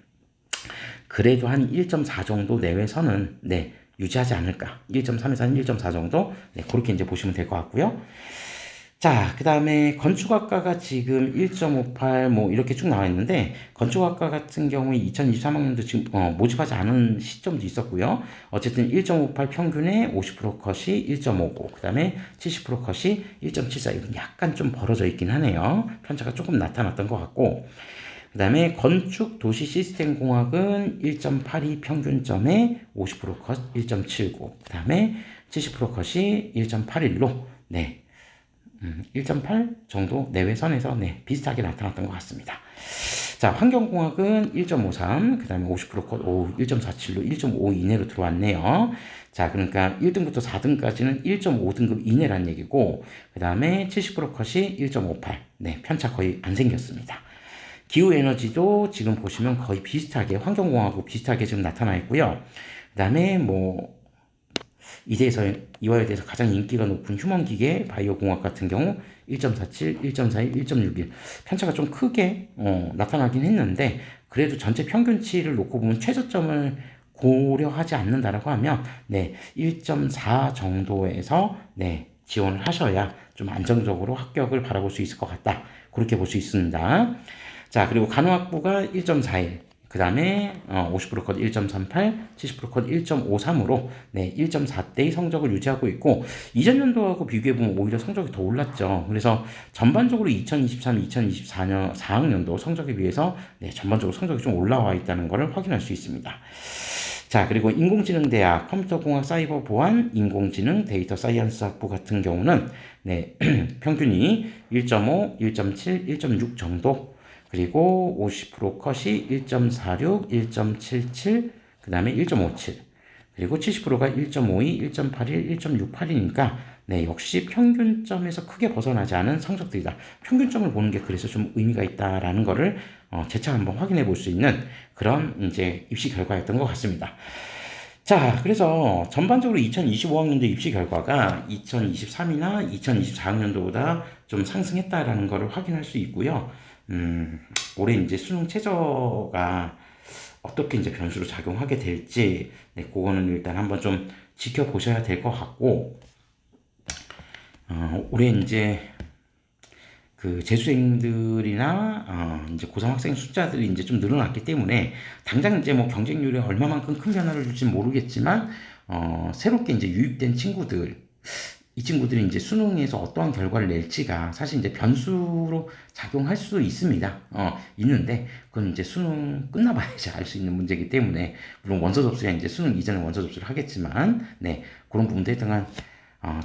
그래도 한 1.4 정도 내외선은 네, 유지하지 않을까. 1.3에서 한 1.4 정도, 네, 그렇게 이제 보시면 될 것 같고요. 자, 그 다음에 건축학과가 지금 1.58 뭐 이렇게 쭉 나와 있는데, 건축학과 같은 경우에 2023학년도 지금 모집하지 않은 시점도 있었고요. 어쨌든 1.58 평균에 50% 컷이 1.59, 그 다음에 70% 컷이 1.74. 이건 약간 좀 벌어져 있긴 하네요. 편차가 조금 나타났던 것 같고, 그 다음에 건축 도시 시스템 공학은 1.82 평균점에 50%컷 1.79, 그 다음에 70% 컷이 1.81로 네, 1.8 정도 내외선에서 네, 비슷하게 나타났던 것 같습니다. 자, 환경공학은 1.53, 그 다음에 50%컷 1.47로 1.5 이내로 들어왔네요. 자, 그러니까 1등부터 4등까지는 1.5등급 이내란 얘기고, 그 다음에 70% 컷이 1.58. 네, 편차 거의 안 생겼습니다. 기후에너지도 지금 보시면 거의 비슷하게, 환경공학하고 비슷하게 지금 나타나 있고요. 그 다음에 뭐, 이화여대에서 가장 인기가 높은 휴먼기계 바이오공학 같은 경우 1.47, 1.41, 1.61 편차가 좀 크게 나타나긴 했는데, 그래도 전체 평균치를 놓고 보면 최저점을 고려하지 않는다라고 하면 네, 1.4 정도에서 네, 지원을 하셔야 좀 안정적으로 합격을 바라볼 수 있을 것 같다. 그렇게 볼 수 있습니다. 자, 그리고 간호학부가 1.41, 그 다음에 50%컷 1.38, 70%컷 1.53으로 네, 1.4대의 성적을 유지하고 있고, 이전 연도하고 비교해보면 오히려 성적이 더 올랐죠. 그래서 전반적으로 2023, 2024년 4학년도 성적에 비해서 네, 전반적으로 성적이 좀 올라와 있다는 것을 확인할 수 있습니다. 자, 그리고 인공지능대학, 컴퓨터공학, 사이버 보안, 인공지능, 데이터 사이언스 학부 같은 경우는 네, 평균이 1.5, 1.7, 1.6 정도, 그리고 50% 컷이 1.46, 1.77, 그 다음에 1.57, 그리고 70%가 1.52, 1.81, 1.68이니까 네, 역시 평균점에서 크게 벗어나지 않은 성적들이다. 평균점을 보는 게 그래서 좀 의미가 있다라는 거를 재차 한번 확인해 볼 수 있는 그런 이제 입시 결과였던 것 같습니다. 자, 그래서 전반적으로 2025학년도 입시 결과가 2023이나 2024학년도보다 좀 상승했다라는 것을 확인할 수 있고요. 올해 이제 수능 최저가 어떻게 이제 변수로 작용하게 될지, 네, 그거는 일단 한번 좀 지켜보셔야 될 것 같고, 올해 이제 그 재수생들이나 이제 고3 학생 숫자들이 이제 좀 늘어났기 때문에 당장 이제 뭐 경쟁률에 얼마만큼 큰 변화를 줄지는 모르겠지만 새롭게 이제 유입된 친구들, 이 친구들이 이제 수능에서 어떠한 결과를 낼지가 사실 이제 변수로 작용할 수 있습니다. 있는데 그건 이제 수능 끝나봐야지 알 수 있는 문제이기 때문에, 물론 원서 접수야 이제 수능 이전에 원서 접수를 하겠지만, 네, 그런 부분들에 대한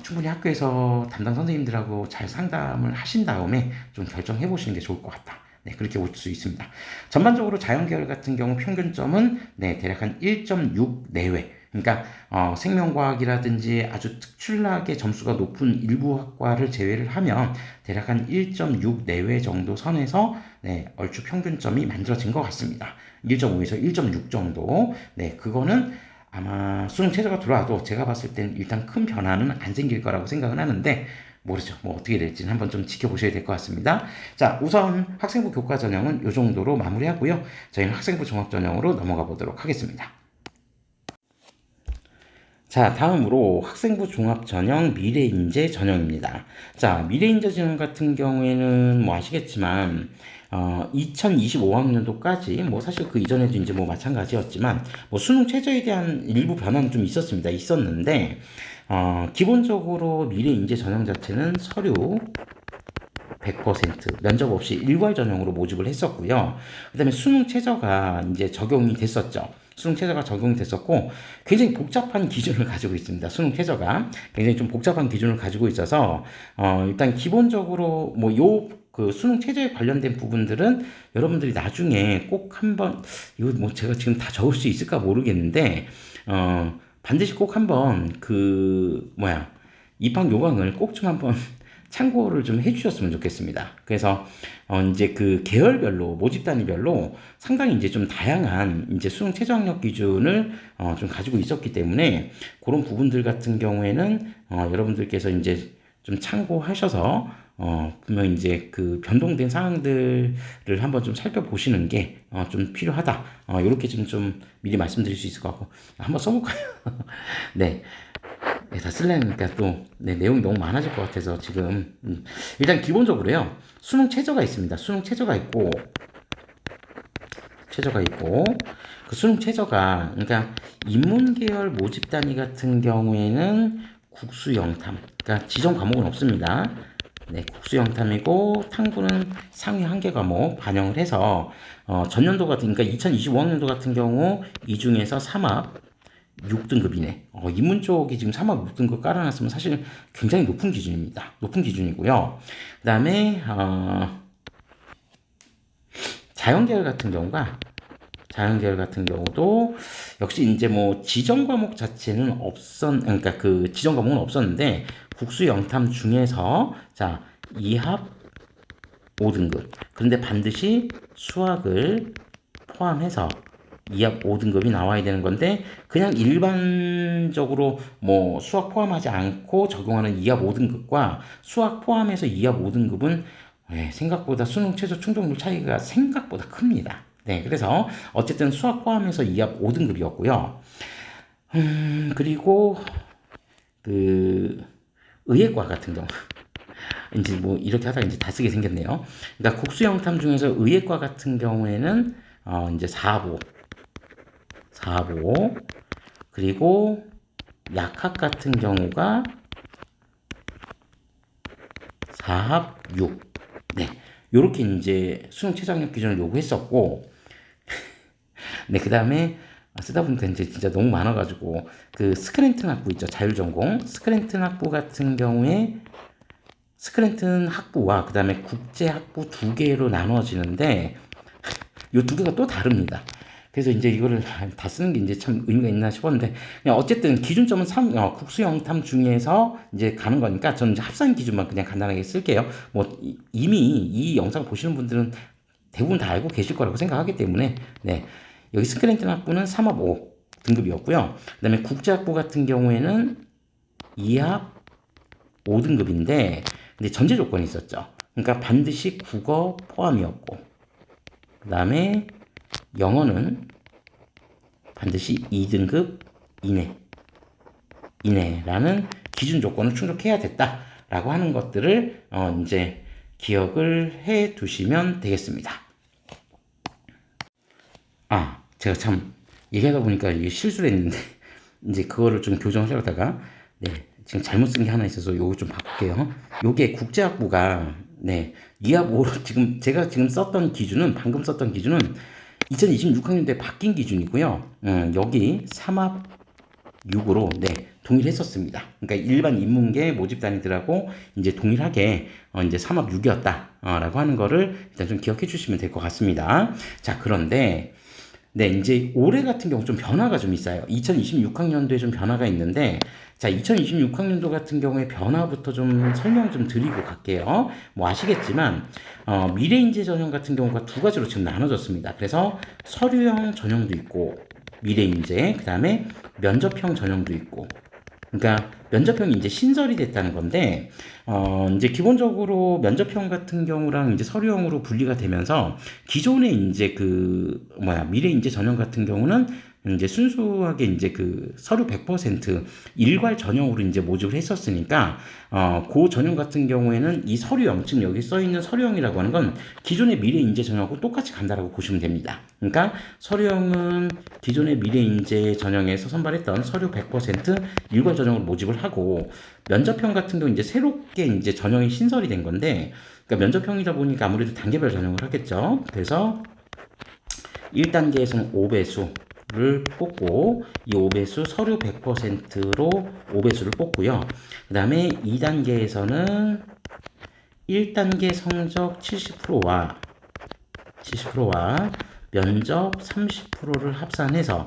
충분히 학교에서 담당 선생님들하고 잘 상담을 하신 다음에 좀 결정해 보시는 게 좋을 것 같다. 네, 그렇게 볼 수 있습니다. 전반적으로 자연계열 같은 경우 평균점은 네, 대략 한 1.6 내외. 그러니까 생명과학이라든지 아주 특출나게 점수가 높은 일부 학과를 제외를 하면 대략 한 1.6 내외 정도 선에서 네, 얼추 평균점이 만들어진 것 같습니다. 1.5에서 1.6 정도. 네, 그거는 아마 수능 최저가 들어와도 제가 봤을 때는 일단 큰 변화는 안 생길 거라고 생각은 하는데, 모르죠. 뭐 어떻게 될지는 한번 좀 지켜보셔야 될 것 같습니다. 자, 우선 학생부 교과 전형은 이 정도로 마무리하고요. 저희는 학생부 종합 전형으로 넘어가 보도록 하겠습니다. 자, 다음으로 학생부 종합 전형 미래인재 전형입니다. 자, 미래인재 전형 같은 경우에는 뭐 아시겠지만 2025학년도까지 뭐 사실 그 이전에도 이제 뭐 마찬가지였지만 뭐 수능 최저에 대한 일부 변화는 좀 있었는데 기본적으로 미래인재 전형 자체는 서류 100% 면접 없이 일괄 전형으로 모집을 했었고요. 그 다음에 수능 최저가 이제 적용이 됐었죠. 수능 최저가 적용이 됐었고, 굉장히 복잡한 기준을 가지고 있습니다. 수능 최저가 굉장히 좀 복잡한 기준을 가지고 있어서 일단 기본적으로 그 수능 최저에 관련된 부분들은 여러분들이 나중에 꼭 한번, 이거 뭐 제가 지금 다 적을 수 있을까 모르겠는데 반드시 꼭 한번 입학 요강을 꼭 좀 한번 참고를 좀 해주셨으면 좋겠습니다. 그래서 이제 그 계열별로, 모집 단위별로 상당히 이제 좀 다양한 이제 수능 최저 학력 기준을 좀 가지고 있었기 때문에 그런 부분들 같은 경우에는 여러분들께서 이제 좀 참고하셔서 분명 이제 그 변동된 사항들을 한번 좀 살펴보시는 게 좀 필요하다. 이렇게 지금 좀 미리 말씀드릴 수 있을 것 같고, 한번 써볼까요? 네. 네, 다 쓰려니까 또 네, 내용이 너무 많아질 것 같아서 지금 일단 기본적으로요, 수능 최저가 있습니다. 수능 최저가 있고 그 수능 최저가, 그러니까 인문계열 모집 단위 같은 경우에는 국수 영탐, 그러니까 지정 과목은 없습니다. 네, 국수 영탐이고 탐구는 상위 한 개 과목 반영을 해서 전년도 같은, 그러니까 2025학년도 같은 경우 이 중에서 3합 6등급이네. 인문 쪽이 지금 3학 6등급 깔아놨으면 사실 굉장히 높은 기준입니다. 높은 기준이고요. 그 다음에 자연계열 같은 경우도 역시 이제 뭐 지정 과목 자체는 그러니까 그 지정 과목은 없었는데 국수 영탐 중에서 자 2합 5등급. 그런데 반드시 수학을 포함해서 2합 5등급이 나와야 되는 건데, 그냥 일반적으로 뭐 수학 포함하지 않고 적용하는 2합 5등급과 수학 포함해서 2합 5등급은 생각보다 수능 최저 충족률 차이가 생각보다 큽니다. 네, 그래서 어쨌든 수학 포함해서 2합 5등급이었고요. 그리고 그 의예과 같은 경우 이제 뭐 이렇게 하다가 이제 다 쓰게 생겼네요. 그러니까 국수영탐 중에서 의예과 같은 경우에는 이제 4보, 그리고 약학 같은 경우가 4합 6. 네. 요렇게 이제 수능 최저학력 기준을 요구했었고, 네, 그 다음에 쓰다 보니까 이제 진짜 너무 많아가지고, 그 스크랜튼 학부 있죠. 자율전공. 스크랜튼 학부 같은 경우에 스크랜튼 학부와 그 다음에 국제 학부 두 개로 나눠지는데, 요 두 개가 또 다릅니다. 그래서 이제 이거를 다 쓰는 게 이제 참 의미가 있나 싶었는데, 그냥 어쨌든 기준점은 국수 영탐 중에서 이제 가는 거니까 저는 이제 합산 기준만 그냥 간단하게 쓸게요. 뭐 이미 이 영상 보시는 분들은 대부분 다 알고 계실 거라고 생각하기 때문에, 네. 여기 스크랜턴 학부는 3합 5 등급이었고요. 그다음에 국제학부 같은 경우에는 2합 5등급인데, 근데 전제 조건이 있었죠. 그러니까 반드시 국어 포함이었고, 그 다음에 영어는 반드시 2등급 이내라는 기준 조건을 충족해야 됐다라고 하는 것들을 이제 기억을 해 두시면 되겠습니다. 제가 참 얘기하다 보니까 이게 실수를 했는데 이제 그거를 좀 교정하려다가, 네, 지금 잘못 쓴 게 하나 있어서 요거 좀 바꿀게요. 요게 국제학부가, 네, 2합 5로 지금 제가 지금 썼던 기준은, 방금 썼던 기준은 2026학년도에 바뀐 기준이고요. 여기 3합 6으로, 네, 동일했었습니다. 그러니까 일반 인문계 모집 단위들하고 이제 동일하게 이제 3합 6이었다라고 하는 거를 일단 좀 기억해 주시면 될 것 같습니다. 자, 그런데 네, 이제 올해 같은 경우 좀 변화가 좀 있어요. 2026학년도에 좀 변화가 있는데, 자, 2026학년도 같은 경우에 변화부터 좀 설명 좀 드리고 갈게요. 뭐 아시겠지만, 미래인재 전형 같은 경우가 두 가지로 지금 나눠졌습니다. 그래서 서류형 전형도 있고, 미래인재, 그 다음에 면접형 전형도 있고, 그러니까 면접형이 이제 신설이 됐다는 건데, 이제 기본적으로 면접형 같은 경우랑 이제 서류형으로 분리가 되면서, 기존의 이제 미래 인재 전형 같은 경우는 이제 순수하게 이제 그 서류 100% 일괄 전형으로 이제 모집을 했었으니까, 그 전형 같은 경우에는 이 서류형, 지금 여기 써 있는 서류형이라고 하는 건 기존의 미래 인재 전형하고 똑같이 간다라고 보시면 됩니다. 그러니까 서류형은 기존의 미래 인재 전형에서 선발했던 서류 100% 일괄 전형으로 모집을 하고, 면접형 같은 경우 이제 새롭게 이제 전형이 신설이 된 건데, 그러니까 면접형이다 보니까 아무래도 단계별 전형을 하겠죠. 그래서 1단계에서는 5배수를 뽑고, 이 5배수 서류 100%로 5배수를 뽑고요. 그 다음에 2단계에서는 1단계 성적 70%와 면접 30%를 합산해서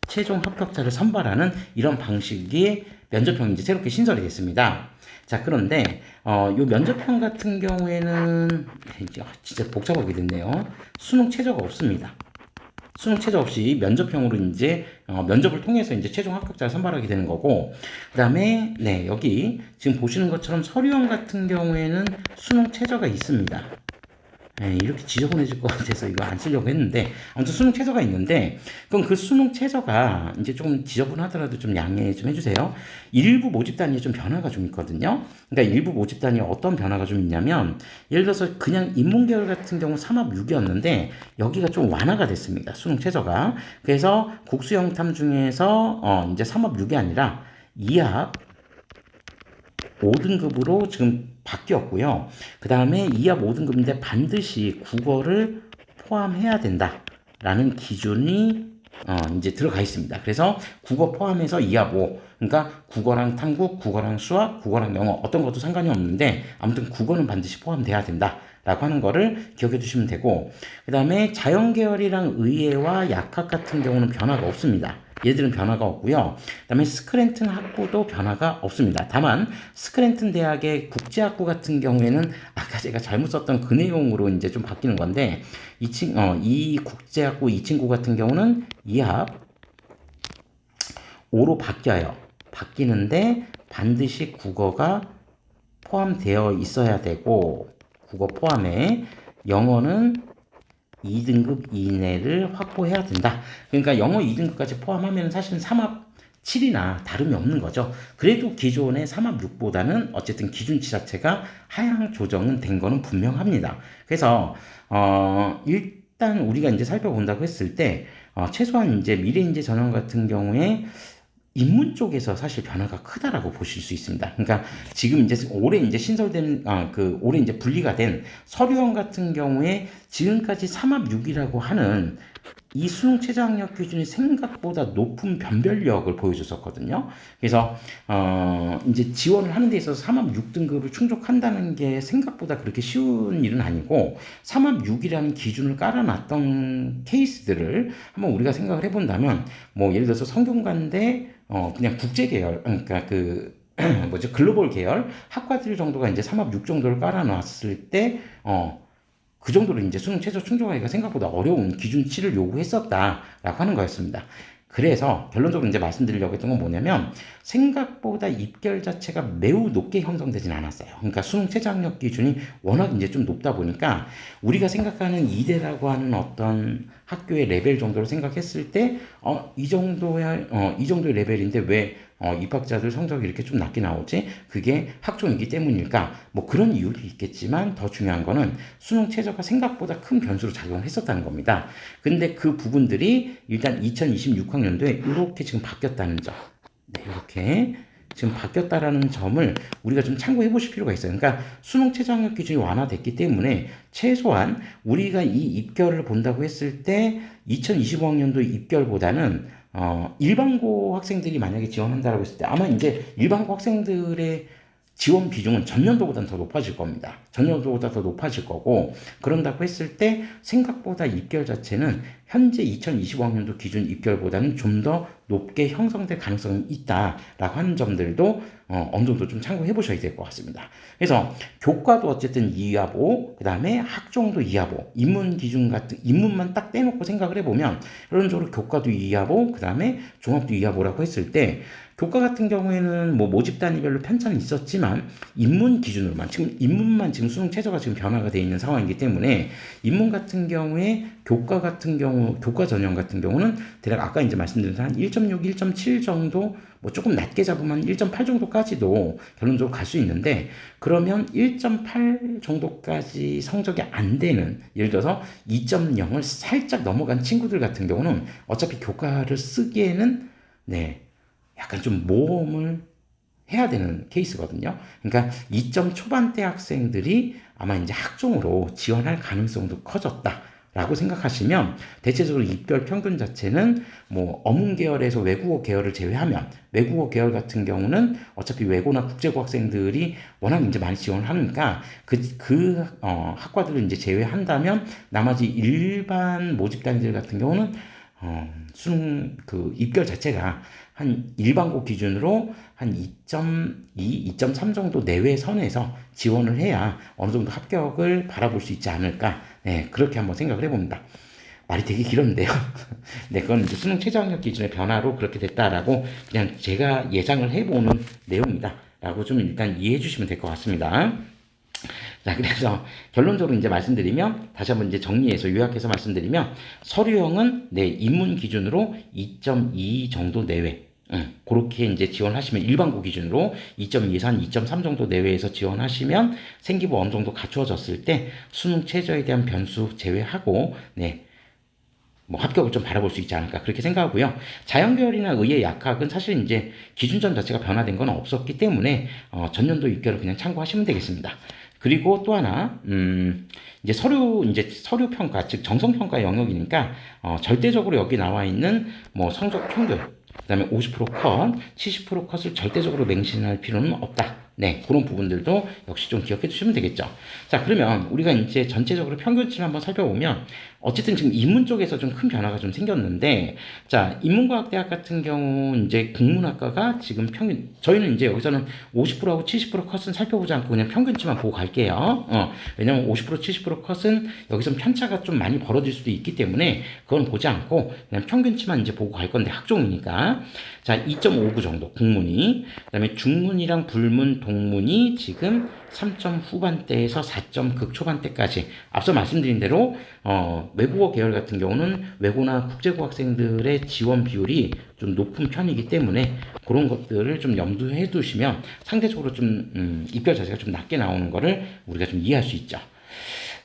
최종 합격자를 선발하는 이런 방식의 면접형이 이제 새롭게 신설이 됐습니다. 자, 그런데 요 면접형 같은 경우에는 진짜 복잡하게 됐네요. 수능 최저가 없습니다. 수능 최저 없이 면접형으로 이제 면접을 통해서 이제 최종 합격자를 선발하게 되는 거고, 그다음에 네, 여기 지금 보시는 것처럼 서류형 같은 경우에는 수능 최저가 있습니다. 네, 이렇게 지저분해질 것 같아서 이거 안 쓰려고 했는데, 아무튼 수능 최저가 있는데, 그럼 그 수능 최저가 이제 조금 지저분하더라도 좀 양해 좀 해주세요. 일부 모집 단위에 좀 변화가 좀 있거든요. 그러니까 일부 모집 단위에 어떤 변화가 좀 있냐면, 예를 들어서 그냥 인문계열 같은 경우 3합 6이었는데 여기가 좀 완화가 됐습니다. 수능 최저가. 그래서 국수영탐 중에서 이제 3합 6이 아니라 2합 5등급으로 지금 바뀌었고요. 그 다음에 2합 5등급인데 반드시 국어를 포함해야 된다라는 기준이 이제 들어가 있습니다. 그래서 국어 포함해서 2합 5. 그러니까 국어랑 탐구, 국어랑 수학, 국어랑 영어 어떤 것도 상관이 없는데 아무튼 국어는 반드시 포함돼야 된다. 라고 하는 거를 기억해 두시면 되고, 그 다음에 자연계열이랑 의예와 약학 같은 경우는 변화가 없습니다. 얘들은 변화가 없고요. 그 다음에 스크랜턴 학부도 변화가 없습니다. 다만 스크랜턴 대학의 국제학부 같은 경우에는 아까 제가 잘못 썼던 그 내용으로 이제 좀 바뀌는 건데, 이 국제학부 이 친구 같은 경우는 2합 5로 바뀌어요. 바뀌는데 반드시 국어가 포함되어 있어야 되고, 국어 포함에 영어는 2등급 이내를 확보해야 된다. 그러니까 영어 2등급까지 포함하면 사실은 3합 7이나 다름이 없는 거죠. 그래도 기존의 3합 6보다는 어쨌든 기준치 자체가 하향 조정은 된 거는 분명합니다. 그래서 일단 우리가 이제 살펴본다고 했을 때 최소한 이제 미래인재 전형 같은 경우에 인문 쪽에서 사실 변화가 크다라고 보실 수 있습니다. 그러니까 지금 이제 올해 이제 신설된 올해 이제 분리가 된 서류형 같은 경우에 지금까지 3합 6이라고 하는 이 수능 최저 학력 기준이 생각보다 높은 변별력을 보여줬었거든요. 그래서 이제 지원을 하는 데 있어서 3합 6등급을 충족한다는 게 생각보다 그렇게 쉬운 일은 아니고 3합 6이라는 기준을 깔아놨던 케이스들을 한번 우리가 생각을 해본다면 뭐 예를 들어서 성균관대 그냥 국제 계열 그러니까 그 뭐죠 글로벌 계열 학과들 정도가 이제 3합 6 정도를 깔아놨을 때 그 정도로 이제 수능 최저 충족하기가 생각보다 어려운 기준치를 요구했었다라고 하는 거였습니다. 그래서 결론적으로 이제 말씀드리려고 했던 건 뭐냐면 생각보다 입결 자체가 매우 높게 형성되진 않았어요. 그러니까 수능 최저 학력 기준이 워낙 이제 좀 높다 보니까 우리가 생각하는 이대라고 하는 어떤 학교의 레벨 정도로 생각했을 때 이 정도의 레벨인데 왜 입학자들 성적이 이렇게 좀 낮게 나오지? 그게 학종이기 때문일까? 뭐 그런 이유도 있겠지만 더 중요한 거는 수능 최저가 생각보다 큰 변수로 작용을 했었다는 겁니다. 근데 그 부분들이 일단 2026학년도에 이렇게 지금 바뀌었다는 점. 네, 이렇게 지금 바뀌었다라는 점을 우리가 좀 참고해 보실 필요가 있어요. 그러니까 수능 최저 학력 기준이 완화됐기 때문에 최소한 우리가 이 입결을 본다고 했을 때 2025학년도 입결보다는 일반고 학생들이 만약에 지원한다라고 했을 때 아마 이제 일반고 학생들의 지원 비중은 전년도보다는 더 높아질 겁니다. 전년도보다 더 높아질 거고 그런다고 했을 때 생각보다 입결 자체는 현재 2025학년도 기준 입결보다는 좀 더 높게 형성될 가능성이 있다라고 하는 점들도 어느 정도 좀 참고해 보셔야 될 것 같습니다. 그래서 교과도 어쨌든 2하보, 그 다음에 학종도 2하보, 인문 기준 같은 인문만 딱 떼놓고 생각을 해보면 이런적으로 교과도 2하보, 그 다음에 종합도 2하보라고 했을 때 교과 같은 경우에는 뭐 모집 단위별로 편차는 있었지만 인문만 지금 수능 최저가 지금 변화가 되어 있는 상황이기 때문에 인문 같은 경우에 교과 전형 같은 경우는 대략 아까 이제 말씀드린 한 1.6, 1.7 정도 뭐 조금 낮게 잡으면 1.8 정도까지도 결론적으로 갈 수 있는데 그러면 1.8 정도까지 성적이 안 되는 예를 들어서 2.0을 살짝 넘어간 친구들 같은 경우는 어차피 교과를 쓰기에는 네 약간 좀 모험을 해야 되는 케이스거든요. 그러니까 2점 초반대 학생들이 아마 이제 학종으로 지원할 가능성도 커졌다라고 생각하시면 대체적으로 입결 평균 자체는 뭐 어문 계열에서 외국어 계열을 제외하면 외국어 계열 같은 경우는 어차피 외고나 국제고 학생들이 워낙 이제 많이 지원을 하니까 학과들을 이제 제외한다면 나머지 일반 모집 단위들 같은 경우는 수능 그 입결 자체가 한 일반고 기준으로 한 2.2, 2.3 정도 내외 선에서 지원을 해야 어느 정도 합격을 바라볼 수 있지 않을까. 네, 그렇게 한번 생각을 해봅니다. 말이 되게 길었는데요. 네, 그건 이제 수능 최저 학력 기준의 변화로 그렇게 됐다라고 그냥 제가 예상을 해보는 내용이다. 라고 좀 일단 이해해 주시면 될 것 같습니다. 자, 그래서 결론적으로 이제 말씀드리면 다시 한번 이제 정리해서 요약해서 말씀드리면 서류형은 네, 인문 기준으로 2.2 정도 내외. 그렇게 이제 지원하시면 일반고 기준으로 2.2에서 한 2.3 정도 내외에서 지원하시면 생기부 어느 정도 갖추어졌을 때 수능 최저에 대한 변수 제외하고 네, 뭐 합격을 좀 바라볼 수 있지 않을까 그렇게 생각하고요. 자연계열이나 의예 약학은 사실 이제 기준점 자체가 변화된 건 없었기 때문에 전년도 입결을 그냥 참고하시면 되겠습니다. 그리고 또 하나 이제 서류 평가 즉 정성 평가 영역이니까 절대적으로 여기 나와 있는 뭐 성적 평균 그다음에 50% 컷, 70% 컷을 절대적으로 맹신할 필요는 없다. 네, 그런 부분들도 역시 좀 기억해 주시면 되겠죠. 자, 그러면 우리가 이제 전체적으로 평균치를 한번 살펴보면 어쨌든 지금 인문 쪽에서 좀 큰 변화가 좀 생겼는데, 자, 인문과학대학 같은 경우 이제 국문학과가 지금 평균, 저희는 이제 여기서는 50%하고 70% 컷은 살펴보지 않고 그냥 평균치만 보고 갈게요. 왜냐면 50% 70% 컷은 여기서 편차가 좀 많이 벌어질 수도 있기 때문에 그건 보지 않고 그냥 평균치만 이제 보고 갈 건데 학종이니까. 자, 2.59 정도 국문이, 그다음에 중문이랑 불문, 동문이 지금 3점 후반대에서 4점 극초반대까지 앞서 말씀드린 대로 외국어 계열 같은 경우는 외고나 국제고 학생들의 지원 비율이 좀 높은 편이기 때문에 그런 것들을 좀 염두해 두시면 상대적으로 좀 입결 자체가 좀 낮게 나오는 거를 우리가 좀 이해할 수 있죠.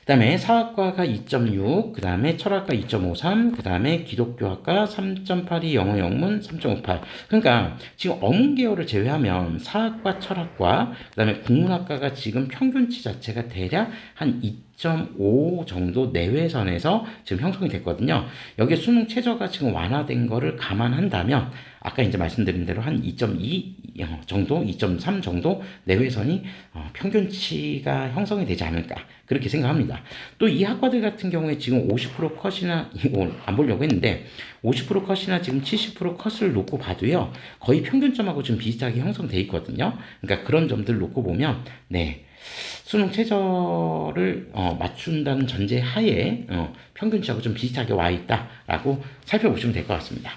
그 다음에 사학과가 2.6, 그 다음에 철학과 2.53, 그 다음에 기독교학과 3.82, 영어 영문 3.58. 그러니까 지금 어문 계열을 제외하면 사학과 철학과, 그 다음에 국문학과가 지금 평균치 자체가 대략 한 2.5 정도 내외선에서 지금 형성이 됐거든요. 여기에 수능 최저가 지금 완화된 거를 감안한다면 아까 이제 말씀드린 대로 한 2.2 정도, 2.3 정도 내외선이 평균치가 형성이 되지 않을까 그렇게 생각합니다. 또 이 학과들 같은 경우에 지금 50% 컷이나 이거 안 보려고 했는데 50% 컷이나 지금 70% 컷을 놓고 봐도요 거의 평균점하고 좀 비슷하게 형성돼 있거든요. 그러니까 그런 점들 놓고 보면 네 수능 최저를 맞춘다는 전제 하에 평균치하고 좀 비슷하게 와 있다라고 살펴보시면 될 것 같습니다.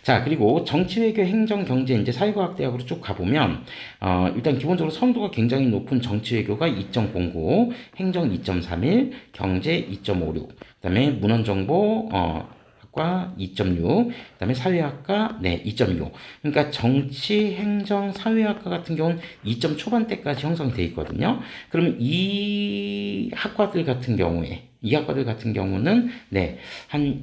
자, 그리고 정치, 외교, 행정, 경제, 이제 사회과학 대학으로 쭉 가보면, 일단 기본적으로 선도가 굉장히 높은 정치, 외교가 2.09, 행정 2.31, 경제 2.56, 그 다음에 문헌정보, 학과 2.6, 그 다음에 사회학과, 네, 2.25. 그러니까 정치, 행정, 사회학과 같은 경우는 2점 초반대까지 형성이 되어 있거든요. 그러면 이 학과들 같은 경우는, 네, 한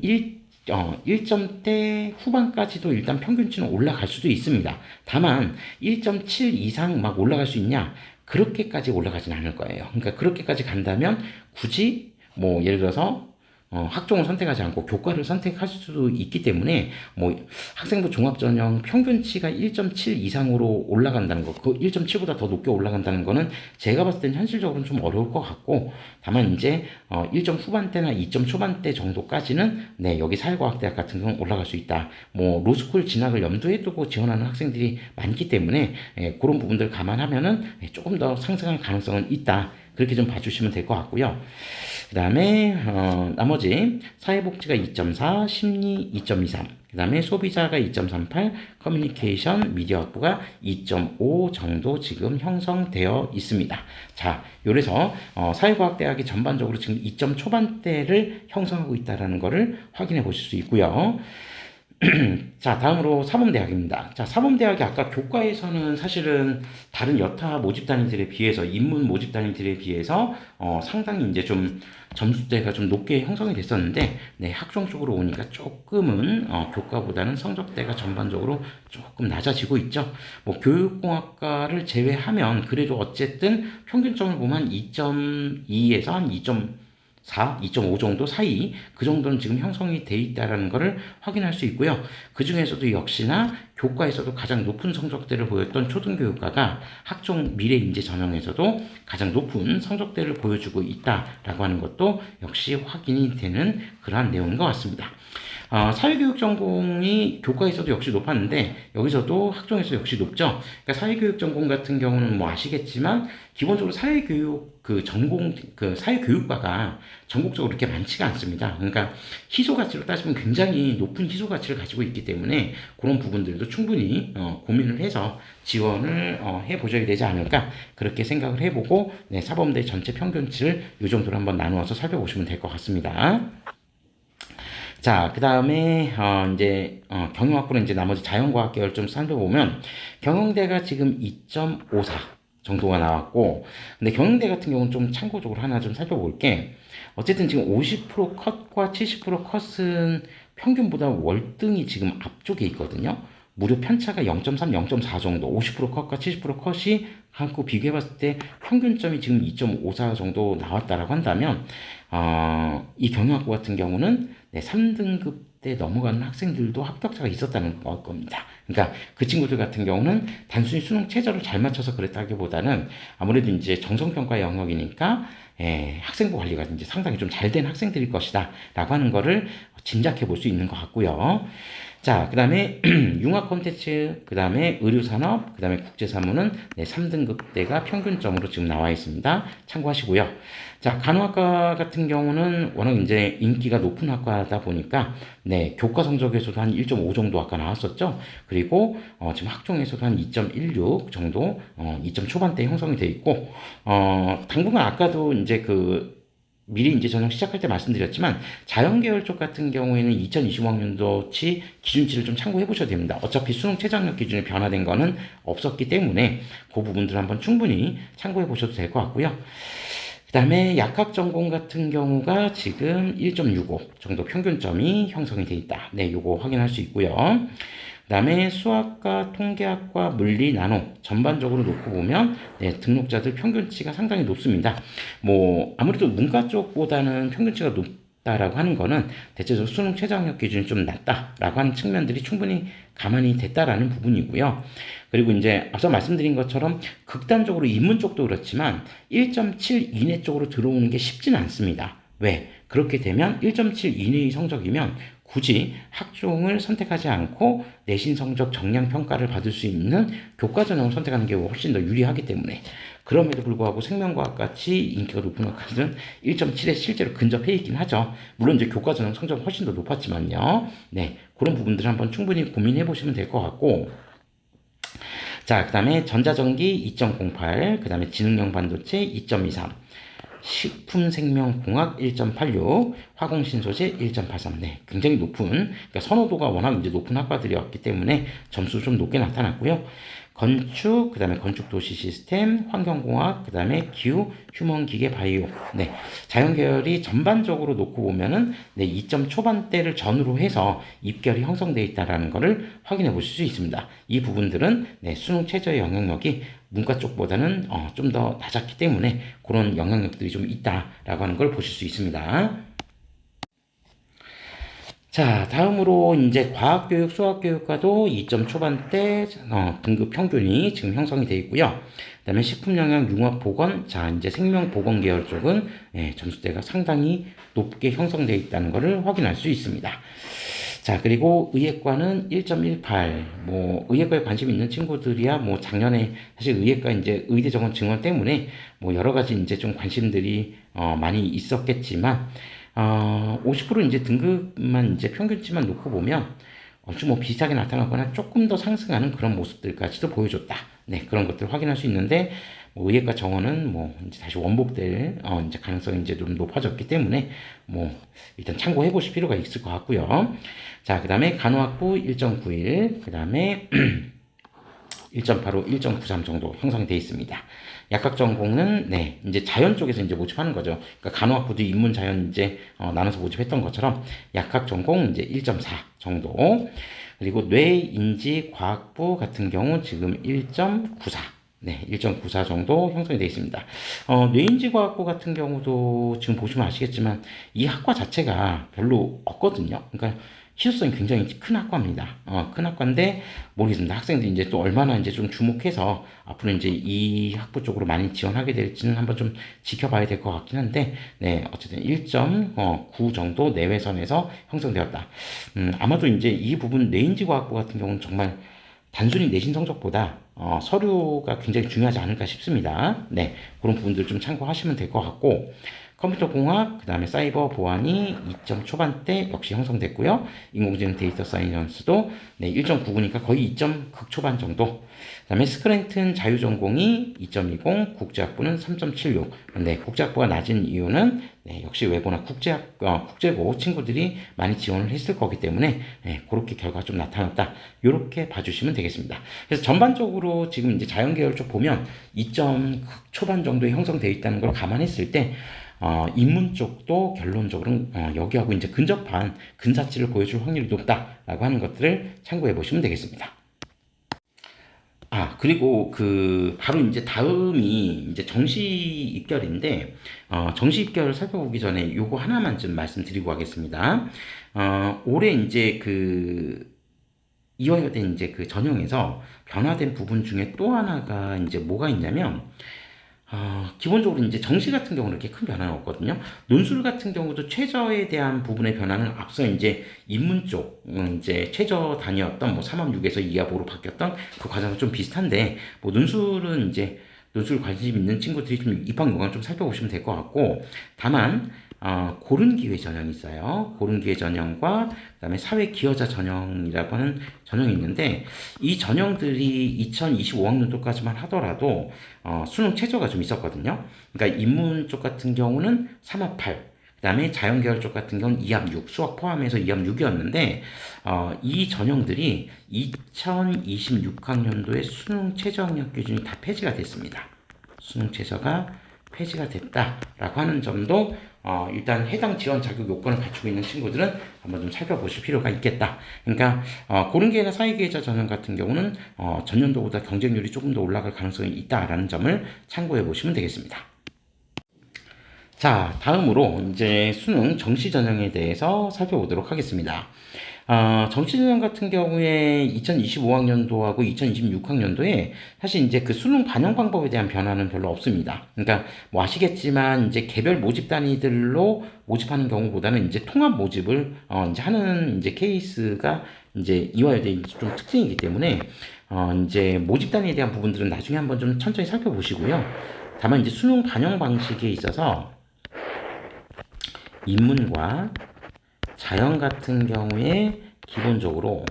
1점대 후반까지도 일단 평균치는 올라갈 수도 있습니다. 다만 1.7 이상 막 올라갈 수 있냐? 그렇게까지 올라가진 않을 거예요. 그러니까 그렇게까지 간다면 굳이 뭐 예를 들어서 학종을 선택하지 않고 교과를 선택할 수도 있기 때문에 뭐 학생부 종합전형 평균치가 1.7 이상으로 올라간다는 거, 그 1.7보다 더 높게 올라간다는 거는 제가 봤을 땐 현실적으로는 좀 어려울 것 같고 다만 이제 1점 후반대나 2점 초반대 정도까지는 네 여기 사회과학대학 같은 경우는 올라갈 수 있다. 뭐 로스쿨 진학을 염두에 두고 지원하는 학생들이 많기 때문에 그런 부분들 감안하면은 조금 더 상승할 가능성은 있다. 그렇게 좀 봐주시면 될 것 같고요. 그 다음에 나머지 사회복지가 2.4, 심리 2.23, 그 다음에 소비자가 2.38, 커뮤니케이션, 미디어학부가 2.5 정도 지금 형성되어 있습니다. 자, 요래서 사회과학대학이 전반적으로 지금 2점 초반대를 형성하고 있다는 것을 확인해 보실 수 있고요. 자, 다음으로 사범대학입니다. 자, 사범대학이 아까 교과에서는 사실은 다른 여타 모집단위들에 비해서, 인문 모집단위들에 비해서, 상당히 이제 좀 점수대가 좀 높게 형성이 됐었는데, 네, 학종 쪽으로 오니까 조금은, 교과보다는 성적대가 전반적으로 조금 낮아지고 있죠. 뭐, 교육공학과를 제외하면, 그래도 어쨌든 평균점을 보면 2.2에서 한 4, 2.5 정도 사이 그 정도는 지금 형성이 돼 있다는 것을 확인할 수 있고요. 그 중에서도 역시나 교과에서도 가장 높은 성적대를 보였던 초등교육과가 학종 미래인재 전형에서도 가장 높은 성적대를 보여주고 있다라고 하는 것도 역시 확인이 되는 그러한 내용인 것 같습니다. 사회교육 전공이 교과에서도 역시 높았는데 여기서도 학종에서 역시 높죠. 그러니까 사회교육 전공 같은 경우는 뭐 아시겠지만 기본적으로 사회교육 그 전공 그 사회교육과가 전국적으로 그렇게 많지가 않습니다. 그러니까 희소 가치로 따지면 굉장히 높은 희소 가치를 가지고 있기 때문에 그런 부분들도 충분히 고민을 해서 지원을 해 보셔야 되지 않을까 그렇게 생각을 해보고 네, 사범대 전체 평균치를 이 정도로 한번 나누어서 살펴보시면 될 것 같습니다. 자, 그 다음에, 경영학부는 이제 나머지 자연과학 계열 좀 살펴보면, 경영대가 지금 2.54 정도가 나왔고, 근데 경영대 같은 경우는 좀 참고적으로 하나 좀 살펴볼게. 어쨌든 지금 50% 컷과 70% 컷은 평균보다 월등히 지금 앞쪽에 있거든요. 무려 편차가 0.3, 0.4 정도, 50% 컷과 70% 컷이 갖고 비교해봤을 때 평균점이 지금 2.54 정도 나왔다라고 한다면, 이 경영학부 같은 경우는 네, 3등급 때 넘어가는 학생들도 합격자가 있었다는 겁니다. 그러니까 그 친구들 같은 경우는 단순히 수능 최저를 잘 맞춰서 그랬다기보다는 아무래도 이제 정성평가 영역이니까 학생부 관리가 이제 상당히 좀 잘 된 학생들일 것이다 라고 하는 거를 짐작해 볼 수 있는 것 같고요. 자, 그 다음에 융합 콘텐츠, 그 다음에 의료산업, 그 다음에 국제사무는 네, 3등급대가 평균점으로 지금 나와 있습니다. 참고하시고요. 자, 간호학과 같은 경우는 워낙 이제 인기가 높은 학과다 보니까 네, 교과 성적에서도 한 1.5 정도 아까 나왔었죠. 그리고 지금 학종에서도 한 2.16 정도, 2점 초반대 형성이 돼 있고, 당분간 아까도 이제 미리 이제 전형 시작할 때 말씀드렸지만 자연계열 쪽 같은 경우에는 2025학년도치 기준치를 좀 참고해 보셔도 됩니다. 어차피 수능 최저학력 기준이 변화된 거는 없었기 때문에 그 부분들 한번 충분히 참고해 보셔도 될 것 같고요. 그 다음에 약학 전공 같은 경우가 지금 1.65 정도 평균점이 형성이 되어 있다. 네, 요거 확인할 수 있고요. 그다음에 수학과 통계학과 물리 나노 전반적으로 놓고 보면 네, 등록자들 평균치가 상당히 높습니다. 뭐 아무래도 문과 쪽보다는 평균치가 높다라고 하는 거는 대체적으로 수능 최저학력 기준이 좀 낮다라고 하는 측면들이 충분히 감안이 됐다라는 부분이고요. 그리고 이제 앞서 말씀드린 것처럼 극단적으로 인문 쪽도 그렇지만 1.7 이내 쪽으로 들어오는 게 쉽지는 않습니다. 왜? 그렇게 되면 1.7 이내의 성적이면 굳이 학종을 선택하지 않고 내신 성적 정량 평가를 받을 수 있는 교과 전형을 선택하는 게 훨씬 더 유리하기 때문에 그럼에도 불구하고 생명과학 같이 인기가 높은 학과들은 1.7에 실제로 근접해 있긴 하죠. 물론 이제 교과 전형 성적은 훨씬 더 높았지만요. 네, 그런 부분들을 한번 충분히 고민해 보시면 될 것 같고 자, 그 다음에 전자전기 2.08, 그 다음에 지능형 반도체 2.23, 식품생명공학 1.86, 화공신소재 1.83. 네, 굉장히 높은, 그러니까 선호도가 워낙 이제 높은 학과들이었기 때문에 점수 좀 높게 나타났고요. 건축, 그 다음에 건축도시 시스템, 환경공학, 그 다음에 기후, 휴먼기계, 바이오. 네, 자연계열이 전반적으로 놓고 보면은 네, 2점 초반대를 전후로 해서 입결이 형성되어 있다는 것을 확인해 보실 수 있습니다. 이 부분들은 네, 수능 최저의 영향력이 문과 쪽보다는 좀 더 낮았기 때문에 그런 영향력들이 좀 있다라고 하는 걸 보실 수 있습니다. 자, 다음으로 이제 과학교육, 수학교육과도 2점 초반대 등급 평균이 지금 형성이 되어 있고요. 그다음에 식품영양, 융합보건, 자 이제 생명보건 계열 쪽은 점수대가 상당히 높게 형성되어 있다는 것을 확인할 수 있습니다. 자, 그리고 의예과는 1.18. 뭐 의예과에 관심 있는 친구들이야 뭐 작년에 사실 의예과 이제 의대 정원 증원 때문에 뭐 여러 가지 이제 좀 관심들이 많이 있었겠지만 50% 이제 등급만 이제 평균치만 놓고 보면 좀 뭐 비슷하게 나타나거나 조금 더 상승하는 그런 모습들까지도 보여줬다. 네, 그런 것들을 확인할 수 있는데 뭐 의예과 정원은 뭐 이제 다시 원복될 이제 가능성이 이제 좀 높아졌기 때문에 뭐 일단 참고해 보실 필요가 있을 것 같고요. 자, 그다음에 간호학부 1.91, 그다음에 1.85, 1.93 정도 형성이 되어 있습니다. 약학 전공은 네, 이제 자연 쪽에서 이제 모집하는 거죠. 그러니까 간호학부도 인문 자연 이제 나눠서 모집했던 것처럼 약학 전공 이제 1.4 정도. 그리고 뇌인지 과학부 같은 경우 지금 1.94. 네, 1.94 정도 형성이 되어 있습니다. 뇌인지과학부 같은 경우도 지금 보시면 아시겠지만 이 학과 자체가 별로 없거든요. 그러니까 희소성이 굉장히 큰 학과입니다. 큰 학과인데 모르겠습니다. 학생들이 이제 또 얼마나 이제 좀 주목해서 앞으로 이제 이 학부 쪽으로 많이 지원하게 될지는 한번 좀 지켜봐야 될 것 같긴 한데, 네, 어쨌든 1.9 정도 내외선에서 형성되었다. 아마도 이제 이 부분 뇌인지과학부 같은 경우는 정말 단순히 내신 성적보다 서류가 굉장히 중요하지 않을까 싶습니다. 네, 그런 부분들 좀 참고하시면 될 것 같고, 컴퓨터 공학, 그 다음에 사이버 보안이 2점 초반대 역시 형성됐고요. 인공지능 데이터 사이언스도 네, 1.99니까 거의 2점 극초반 정도. 그 다음에 스크랜튼 자유전공이 2.20, 국제학부는 3.76. 근데 국제학부가 낮은 이유는 네, 역시 외고나 국제고 친구들이 많이 지원을 했을 거기 때문에 네, 그렇게 결과가 좀 나타났다. 이렇게 봐주시면 되겠습니다. 그래서 전반적으로 지금 이제 자연계열 쪽 보면 2점 초반 정도에 형성되어 있다는 걸 감안했을 때 인문 쪽도 결론적으로 여기하고 이제 근접한 근사치를 보여줄 확률이 높다라고 하는 것들을 참고해 보시면 되겠습니다. 그리고 바로 이제 다음이 이제 정시 입결인데, 정시 입결을 살펴보기 전에 요거 하나만 좀 말씀드리고 가겠습니다. 올해 이제 이화여대 이제 전형에서 변화된 부분 중에 또 하나가 이제 뭐가 있냐면, 기본적으로 이제 정시 같은 경우는 이렇게 큰 변화는 없거든요. 논술 같은 경우도 최저에 대한 부분의 변화는 앞서 이제 인문 쪽, 이제 최저 단위였던 뭐 3합6에서 2합5로 바뀌었던 그 과정은 좀 비슷한데, 뭐 논술은 이제 논술 관심 있는 친구들이 좀 입학 요강 좀 살펴보시면 될 것 같고, 다만, 고른 기회 전형이 있어요. 고른 기회 전형과 그다음에 사회 기여자 전형이라고 하는 전형이 있는데 이 전형들이 2025학년도까지만 하더라도 수능 최저가 좀 있었거든요. 그러니까 인문 쪽 같은 경우는 3합 8, 그다음에 자연계열 쪽 같은 경우는 2합 6, 수학 포함해서 2합 6이었는데 이 전형들이 2026학년도에 수능 최저 학력 기준이 다 폐지가 됐습니다. 수능 최저가 폐지가 됐다라고 하는 점도 일단 해당 지원 자격 요건을 갖추고 있는 친구들은 한번 좀 살펴보실 필요가 있겠다. 그러니까 고른계나 사회계좌 전형 같은 경우는 전년도보다 경쟁률이 조금 더 올라갈 가능성이 있다라는 점을 참고해 보시면 되겠습니다. 자, 다음으로 이제 수능 정시 전형에 대해서 살펴보도록 하겠습니다. 정시 전형 같은 경우에 2025학년도하고 2026학년도에 사실 이제 그 수능 반영 방법에 대한 변화는 별로 없습니다. 그러니까 뭐 아시겠지만 이제 개별 모집 단위들로 모집하는 경우보다는 이제 통합 모집을 이제 하는 이제 케이스가 이제 이화여대 좀 특징이기 때문에 이제 모집 단위에 대한 부분들은 나중에 한번 좀 천천히 살펴보시고요. 다만 이제 수능 반영 방식에 있어서 인문과 자연 같은 경우에 기본적으로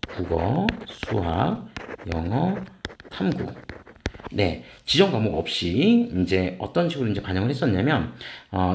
국어, 수학, 영어, 탐구 네, 지정 과목 없이 이제 어떤 식으로 이제 반영을 했었냐면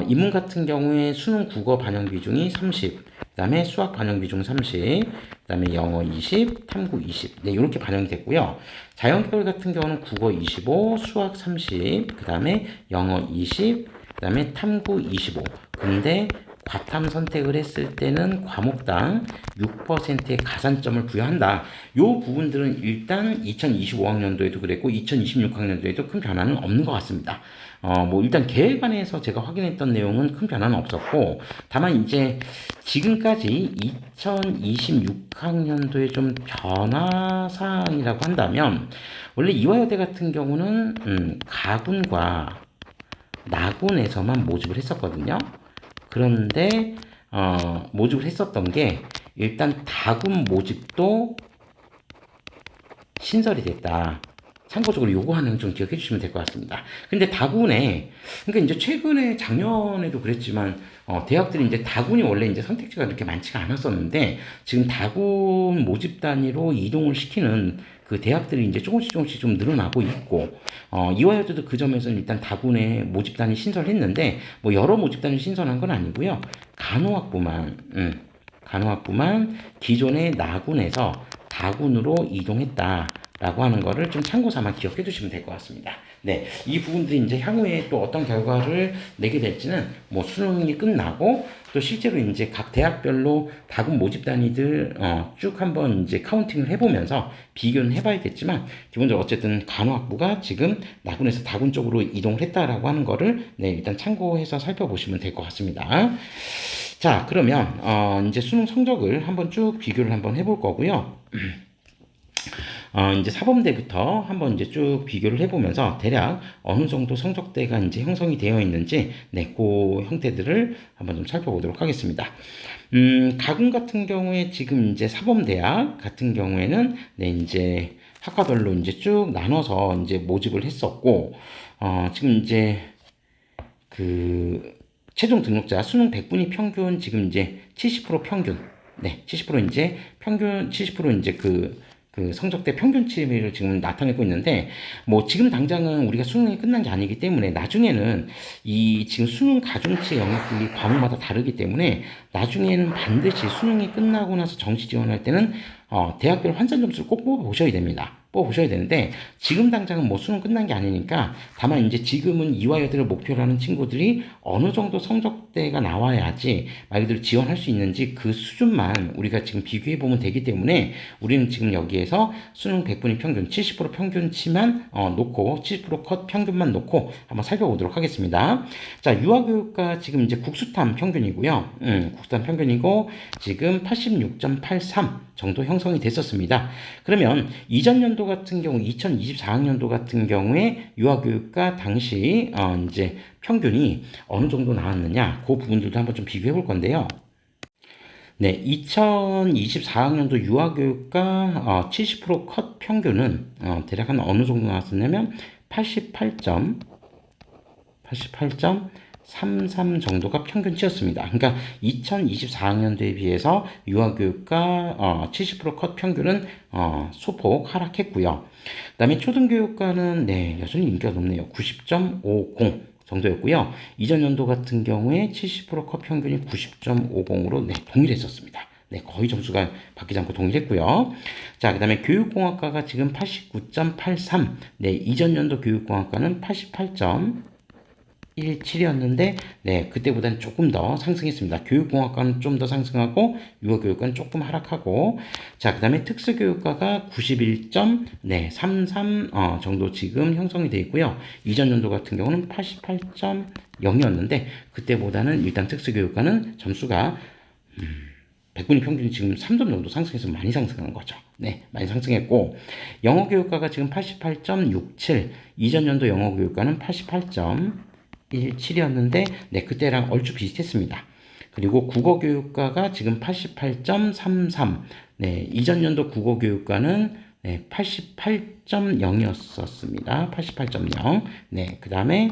인문 같은 경우에 수능 국어 반영 비중이 30, 그다음에 수학 반영 비중 30, 그다음에 영어 20, 탐구 20. 네, 이렇게 반영이 됐고요. 자연계열 같은 경우는 국어 25, 수학 30, 그다음에 영어 20, 그다음에 탐구 25. 근데 과탐 선택을 했을 때는 과목당 6%의 가산점을 부여한다. 이 부분들은 일단 2025학년도에도 그랬고 2026학년도에도 큰 변화는 없는 것 같습니다. 뭐 일단 계획안에서 제가 확인했던 내용은 큰 변화는 없었고 다만 이제 지금까지 2026학년도에 좀 변화 사항이라고 한다면 원래 이화여대 같은 경우는 가군과 나군에서만 모집을 했었거든요. 그런데 모집을 했었던 게 일단 다군 모집도 신설이 됐다. 참고적으로 요거 하나는 좀 기억해 주시면 될 것 같습니다. 근데 다군에 그러니까 이제 최근에 작년에도 그랬지만 대학들이 이제 다군이 원래 이제 선택지가 그렇게 많지가 않았었는데 지금 다군 모집 단위로 이동을 시키는 그 대학들이 이제 조금씩 좀 늘어나고 있고 이화여대도 그 점에서는 일단 다군에 모집 단위 신설했는데 뭐 여러 모집 단위 신설한 건 아니고요. 간호학부만 기존의 나군에서 다군으로 이동했다. 라고 하는 거를 좀 참고 삼아 기억해 두시면 될 것 같습니다. 네, 이 부분들이 이제 향후에 또 어떤 결과를 내게 될지는 뭐 수능이 끝나고 또 실제로 이제 각 대학별로 다군 모집 단위들 쭉 한번 이제 카운팅을 해보면서 비교는 해봐야겠지만 기본적으로 어쨌든 간호학부가 지금 나군에서 다군 쪽으로 이동을 했다라고 하는 거를 네, 일단 참고해서 살펴보시면 될 것 같습니다. 자, 그러면 이제 수능 성적을 한번 쭉 비교를 한번 해볼 거고요. 이제 사범대부터 한번 이제 쭉 비교를 해보면서 대략 어느 정도 성적대가 이제 형성이 되어 있는지, 네, 그 형태들을 한번 좀 살펴보도록 하겠습니다. 가군 같은 경우에 지금 이제 사범대학 같은 경우에는, 네, 이제 학과별로 이제 쭉 나눠서 이제 모집을 했었고, 지금 이제 그 최종 등록자 수능 100분위 평균 지금 이제 70% 평균, 네, 70% 이제 평균 70% 이제 그 성적대 평균치를 지금 나타내고 있는데 뭐 지금 당장은 우리가 수능이 끝난 게 아니기 때문에 나중에는 이 지금 수능 가중치의 영역들이 과목마다 다르기 때문에 나중에는 반드시 수능이 끝나고 나서 정시 지원할 때는 대학별 환산 점수를 꼭 뽑아보셔야 됩니다. 뽑아보셔야 되는데 지금 당장은 뭐 수능 끝난 게 아니니까 다만 이제 지금은 이화여대를 목표로 하는 친구들이 어느 정도 성적대가 나와야지 말 그대로 지원할 수 있는지 그 수준만 우리가 지금 비교해 보면 되기 때문에 우리는 지금 여기에서 수능 100분위 평균 70% 평균치만 놓고 70%컷 평균만 놓고 한번 살펴보도록 하겠습니다. 자, 유아교육과 지금 이제 국수탐 평균이고요. 국수탐 평균이고 지금 86.83 정도 형성이 됐었습니다. 그러면 이전 연도 같은 경우 2024학년도 같은 경우에 유아교육과 당시 이제 평균이 어느 정도 나왔느냐 그 부분들도 한번 좀 비교해 볼 건데요. 네, 2024학년도 유아교육과 70%컷 평균은 대략 한 어느 정도 나왔었냐면 88.33 정도가 평균치였습니다. 그러니까 2024학년도에 비해서 유아교육과 70%컷 평균은 소폭 하락했고요. 그 다음에 초등교육과는 네, 여전히 인기가 높네요. 90.50 정도였고요. 이전 연도 같은 경우에 70%컷 평균이 90.50으로 네, 동일했었습니다. 네, 거의 점수가 바뀌지 않고 동일했고요. 자, 그 다음에 교육공학과가 지금 89.83. 네, 이전 연도 교육공학과는 88.83 17이었는데 네, 그때보다는 조금 더 상승했습니다. 교육공학과는 좀 더 상승하고 유아교육과는 조금 하락하고 자, 그다음에 특수교육과가 91.33 정도 지금 형성이 되어 있고요. 이전 연도 같은 경우는 88.0이었는데 그때보다는 일단 특수교육과는 점수가 백분위 평균이 지금 3점 정도 상승해서 많이 상승한 거죠. 네, 많이 상승했고 영어교육과가 지금 88.67 이전 연도 영어교육과는 88.17이었는데 네, 그때랑 얼추 비슷했습니다. 그리고 국어교육과가 지금 88.33 네, 이전 연도 국어교육과는 네, 88.0이었었습니다. 88.0. 네, 그 다음에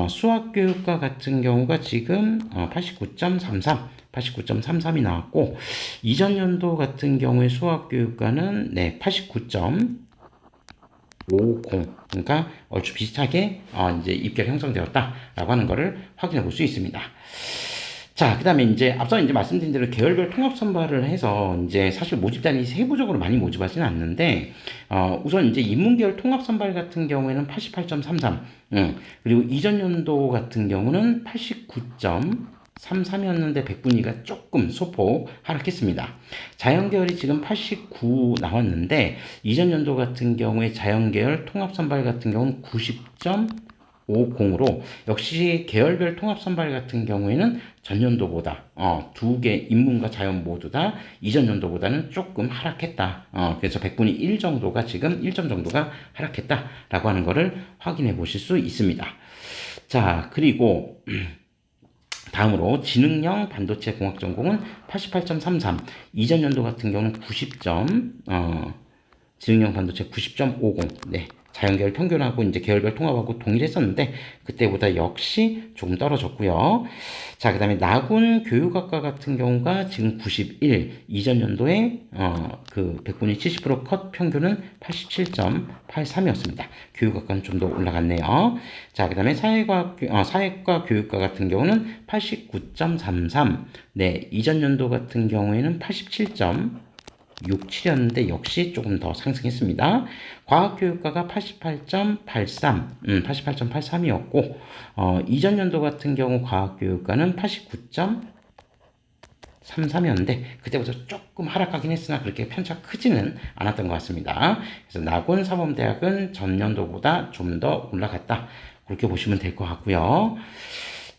수학교육과 같은 경우가 지금 89.33 89.33이 나왔고 이전 연도 같은 경우에 수학교육과는 네, 89.50 그러니까 얼추 비슷하게 이제 입결 형성되었다라고 하는 것을 확인해 볼 수 있습니다. 자, 그 다음에 이제 앞서 이제 말씀드린 대로 계열별 통합 선발을 해서 이제 사실 모집단이 세부적으로 많이 모집하지는 않는데, 우선 이제 인문계열 통합 선발 같은 경우에는 88.33, 그리고 이전 연도 같은 경우는 89.33이었는데 백분위가 조금 소폭 하락했습니다. 자연계열이 지금 89 나왔는데, 이전 연도 같은 경우에 자연계열 통합 선발 같은 경우는 90.50으로 역시 계열별 통합 선발 같은 경우에는 전년도보다 두 개 인문과 자연 모두 다 이전 연도보다는 조금 하락했다. 그래서 백분위 1 정도가 지금 1점 정도가 하락했다라고 하는 것을 확인해 보실 수 있습니다. 자, 그리고 다음으로 지능형 반도체 공학 전공은 88.33 이전 연도 같은 경우는 90점 지능형 반도체 90.50 네. 자연계열 평균하고 이제 계열별 통합하고 동일했었는데 그때보다 역시 조금 떨어졌고요. 자, 그다음에 나군 교육학과 같은 경우가 지금 91 이전 연도에 그 백분위 70%컷 평균은 87.83이었습니다. 교육학과는 좀 더 올라갔네요. 자, 그다음에 사회과 교육과 같은 경우는 89.33 네, 이전 연도 같은 경우에는 87.67이었는데 역시 조금 더 상승했습니다. 과학교육과가 88.83, 88.83이었고 이전 연도 같은 경우 과학교육과는 89.33이었는데 그때부터 조금 하락하긴 했으나 그렇게 편차가 크지는 않았던 것 같습니다. 그래서 나군사범대학은 전년도보다 좀 더 올라갔다. 그렇게 보시면 될 것 같고요.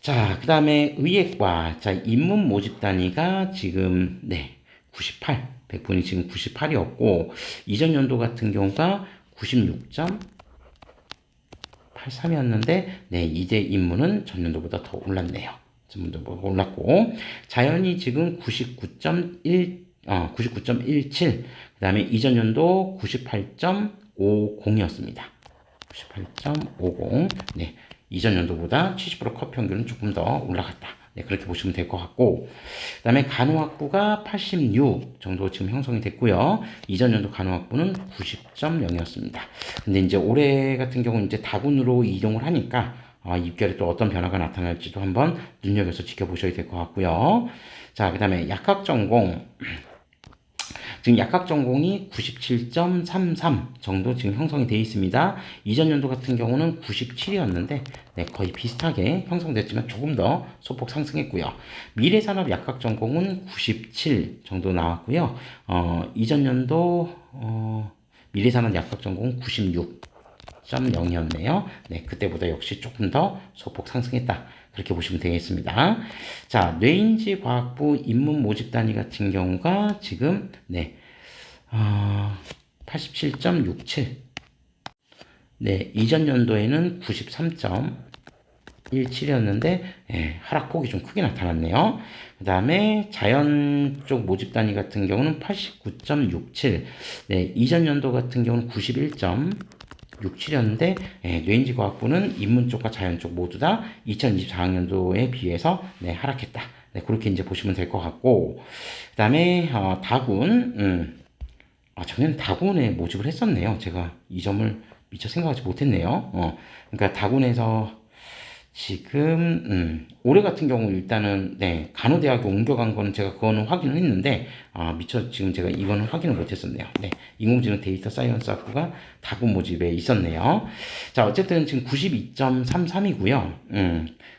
자, 그 다음에 의예과, 자, 인문 모집 단위가 지금, 네, 98, 백분위 지금 98이었고, 이전 연도 같은 경우가 96.83이었는데, 네, 이제 인문은 전년도보다 더 올랐네요. 전년도보다 올랐고, 자연이 지금 99.17, 그 다음에 이전 연도 98.50이었습니다. 98.50, 네. 이전 연도보다 70%컷 평균은 조금 더 올라갔다. 네, 그렇게 보시면 될 것 같고, 그 다음에 간호학부가 86 정도 지금 형성이 됐고요. 이전 연도 간호학부는 90.0이었습니다. 근데 이제 올해 같은 경우는 이제 다군으로 이동을 하니까, 입결에 또 어떤 변화가 나타날지도 한번 눈여겨서 지켜보셔야 될 것 같고요. 자, 그 다음에 약학전공. 지금 약학전공이 97.33 정도 지금 형성이 되어 있습니다. 이전 연도 같은 경우는 97이었는데 네, 거의 비슷하게 형성됐지만 조금 더 소폭 상승했고요. 미래산업 약학전공은 97 정도 나왔고요. 이전 연도 미래산업 약학전공은 96.0이었네요. 네, 그때보다 역시 조금 더 소폭 상승했다. 그렇게 보시면 되겠습니다. 자, 뇌인지 과학부 인문 모집 단위 같은 경우가 지금, 네, 87.67. 네, 이전 연도에는 93.17이었는데, 예, 하락폭이 좀 크게 나타났네요. 그 다음에 자연 쪽 모집 단위 같은 경우는 89.67. 네, 이전 연도 같은 경우는 91.67이었는데 뇌인지 과학부는 인문 쪽과 자연 쪽 모두 다 2024학년도에 비해서 네, 하락했다. 네, 그렇게 이제 보시면 될 것 같고 그 다음에 다군 작년 다군에 모집을 했었네요. 제가 이 점을 미처 생각하지 못했네요. 그러니까 다군에서 지금 올해 같은 경우 일단은 네, 간호대학에 옮겨간 거는 제가 그거는 확인을 했는데 미처 지금 제가 이거는 확인을 못했었네요. 네, 인공지능 데이터 사이언스 학부가 다군 모집에 있었네요. 자, 어쨌든 지금 92.33이고요.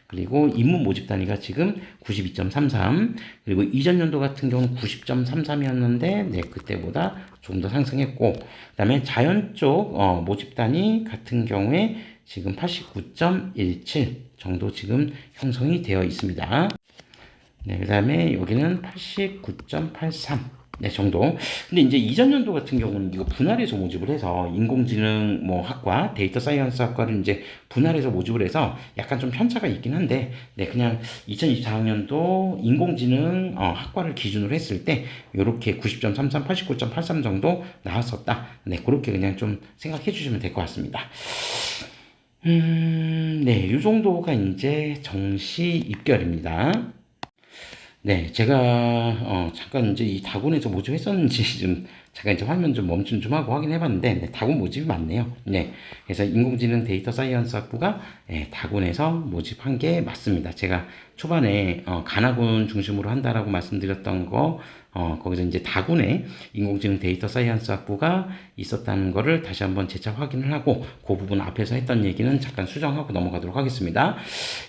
그리고 인문 모집 단위가 지금 92.33, 그리고 이전 연도 같은 경우는 90.33이었는데 네, 그때보다 조금 더 상승했고, 그다음에 자연 쪽 모집 단위 같은 경우에 지금 89.17 정도 지금 형성이 되어 있습니다. 네, 그 다음에 여기는 89.83 네, 정도. 근데 이제 이전 연도 같은 경우는 이거 분할해서 모집을 해서 인공지능 뭐 학과, 데이터 사이언스 학과를 이제 분할해서 모집을 해서 약간 좀 편차가 있긴 한데, 네, 그냥 2024학년도 인공지능 학과를 기준으로 했을 때 이렇게 90.33, 89.83 정도 나왔었다. 네, 그렇게 그냥 좀 생각해 주시면 될 것 같습니다. 네, 이 정도가 이제 정시 입결입니다. 네, 제가 잠깐 이제 이 다군에서 모집했었는지 좀 잠깐 이제 화면 좀 멈춤 좀 하고 확인해봤는데 네, 다군 모집이 맞네요. 네, 그래서 인공지능 데이터 사이언스 학부가 네, 다군에서 모집한 게 맞습니다. 제가 초반에 간화군 중심으로 한다라고 말씀드렸던 거 거기서 이제 다군에 인공지능 데이터 사이언스 학부가 있었다는 거를 다시 한번 재차 확인을 하고 그 부분 앞에서 했던 얘기는 잠깐 수정하고 넘어가도록 하겠습니다.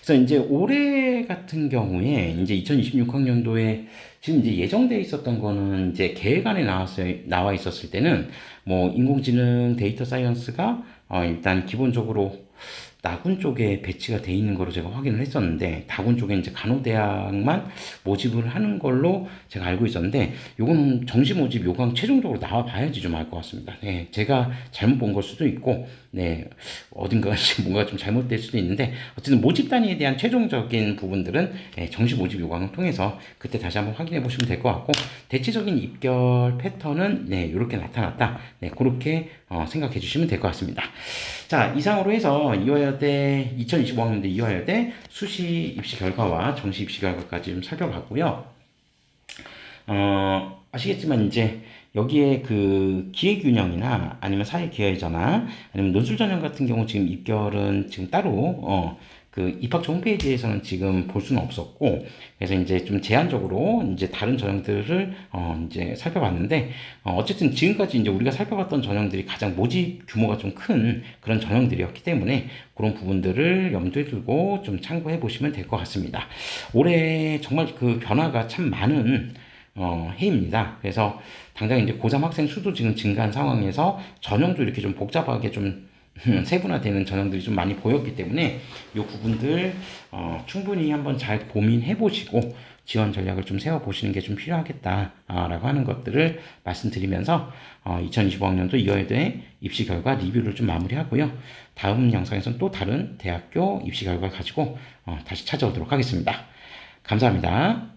그래서 이제 올해 같은 경우에 이제 2026학년도에 지금 이제 예정되어 있었던 거는 이제 계획안에 나와 있었을 때는 뭐 인공지능 데이터 사이언스가 일단 기본적으로 나군 쪽에 배치가 돼 있는 거로 제가 확인을 했었는데, 다군 쪽에 이제 간호대학만 모집을 하는 걸로 제가 알고 있었는데, 요거는 정시 모집 요강 최종적으로 나와 봐야지 좀 알 것 같습니다. 네, 제가 잘못 본 걸 수도 있고, 네, 어딘가 뭔가 좀 잘못될 수도 있는데, 어쨌든 모집 단위에 대한 최종적인 부분들은 정시 모집 요강을 통해서 그때 다시 한번 확인해 보시면 될 것 같고, 대체적인 입결 패턴은 네, 이렇게 나타났다. 네, 그렇게 생각해 주시면 될 것 같습니다. 자, 이상으로 해서 이화여대 2025학년도 이화여대 수시 입시 결과와 정시 입시 결과까지 좀 살펴봤고요. 아시겠지만 이제 여기에 그 기회균형이나 아니면 사회기회전화 아니면 논술전형 같은 경우 지금 입결은 지금 따로 그 입학처 홈페이지에서는 지금 볼 수는 없었고, 그래서 이제 좀 제한적으로 이제 다른 전형들을 이제 살펴봤는데, 어쨌든 지금까지 이제 우리가 살펴봤던 전형들이 가장 모집 규모가 좀 큰 그런 전형들이었기 때문에 그런 부분들을 염두에 두고 좀 참고해 보시면 될 것 같습니다. 올해 정말 그 변화가 참 많은 해입니다. 그래서 당장 이제 고3 학생 수도 지금 증가한 상황에서 전형도 이렇게 좀 복잡하게 좀 세분화되는 전형들이 좀 많이 보였기 때문에 이 부분들 충분히 한번 잘 고민해 보시고 지원 전략을 좀 세워 보시는 게 좀 필요하겠다라고 하는 것들을 말씀드리면서 2025학년도 이화여대 입시 결과 리뷰를 좀 마무리하고요. 다음 영상에서는 또 다른 대학교 입시 결과 가지고 다시 찾아오도록 하겠습니다. 감사합니다.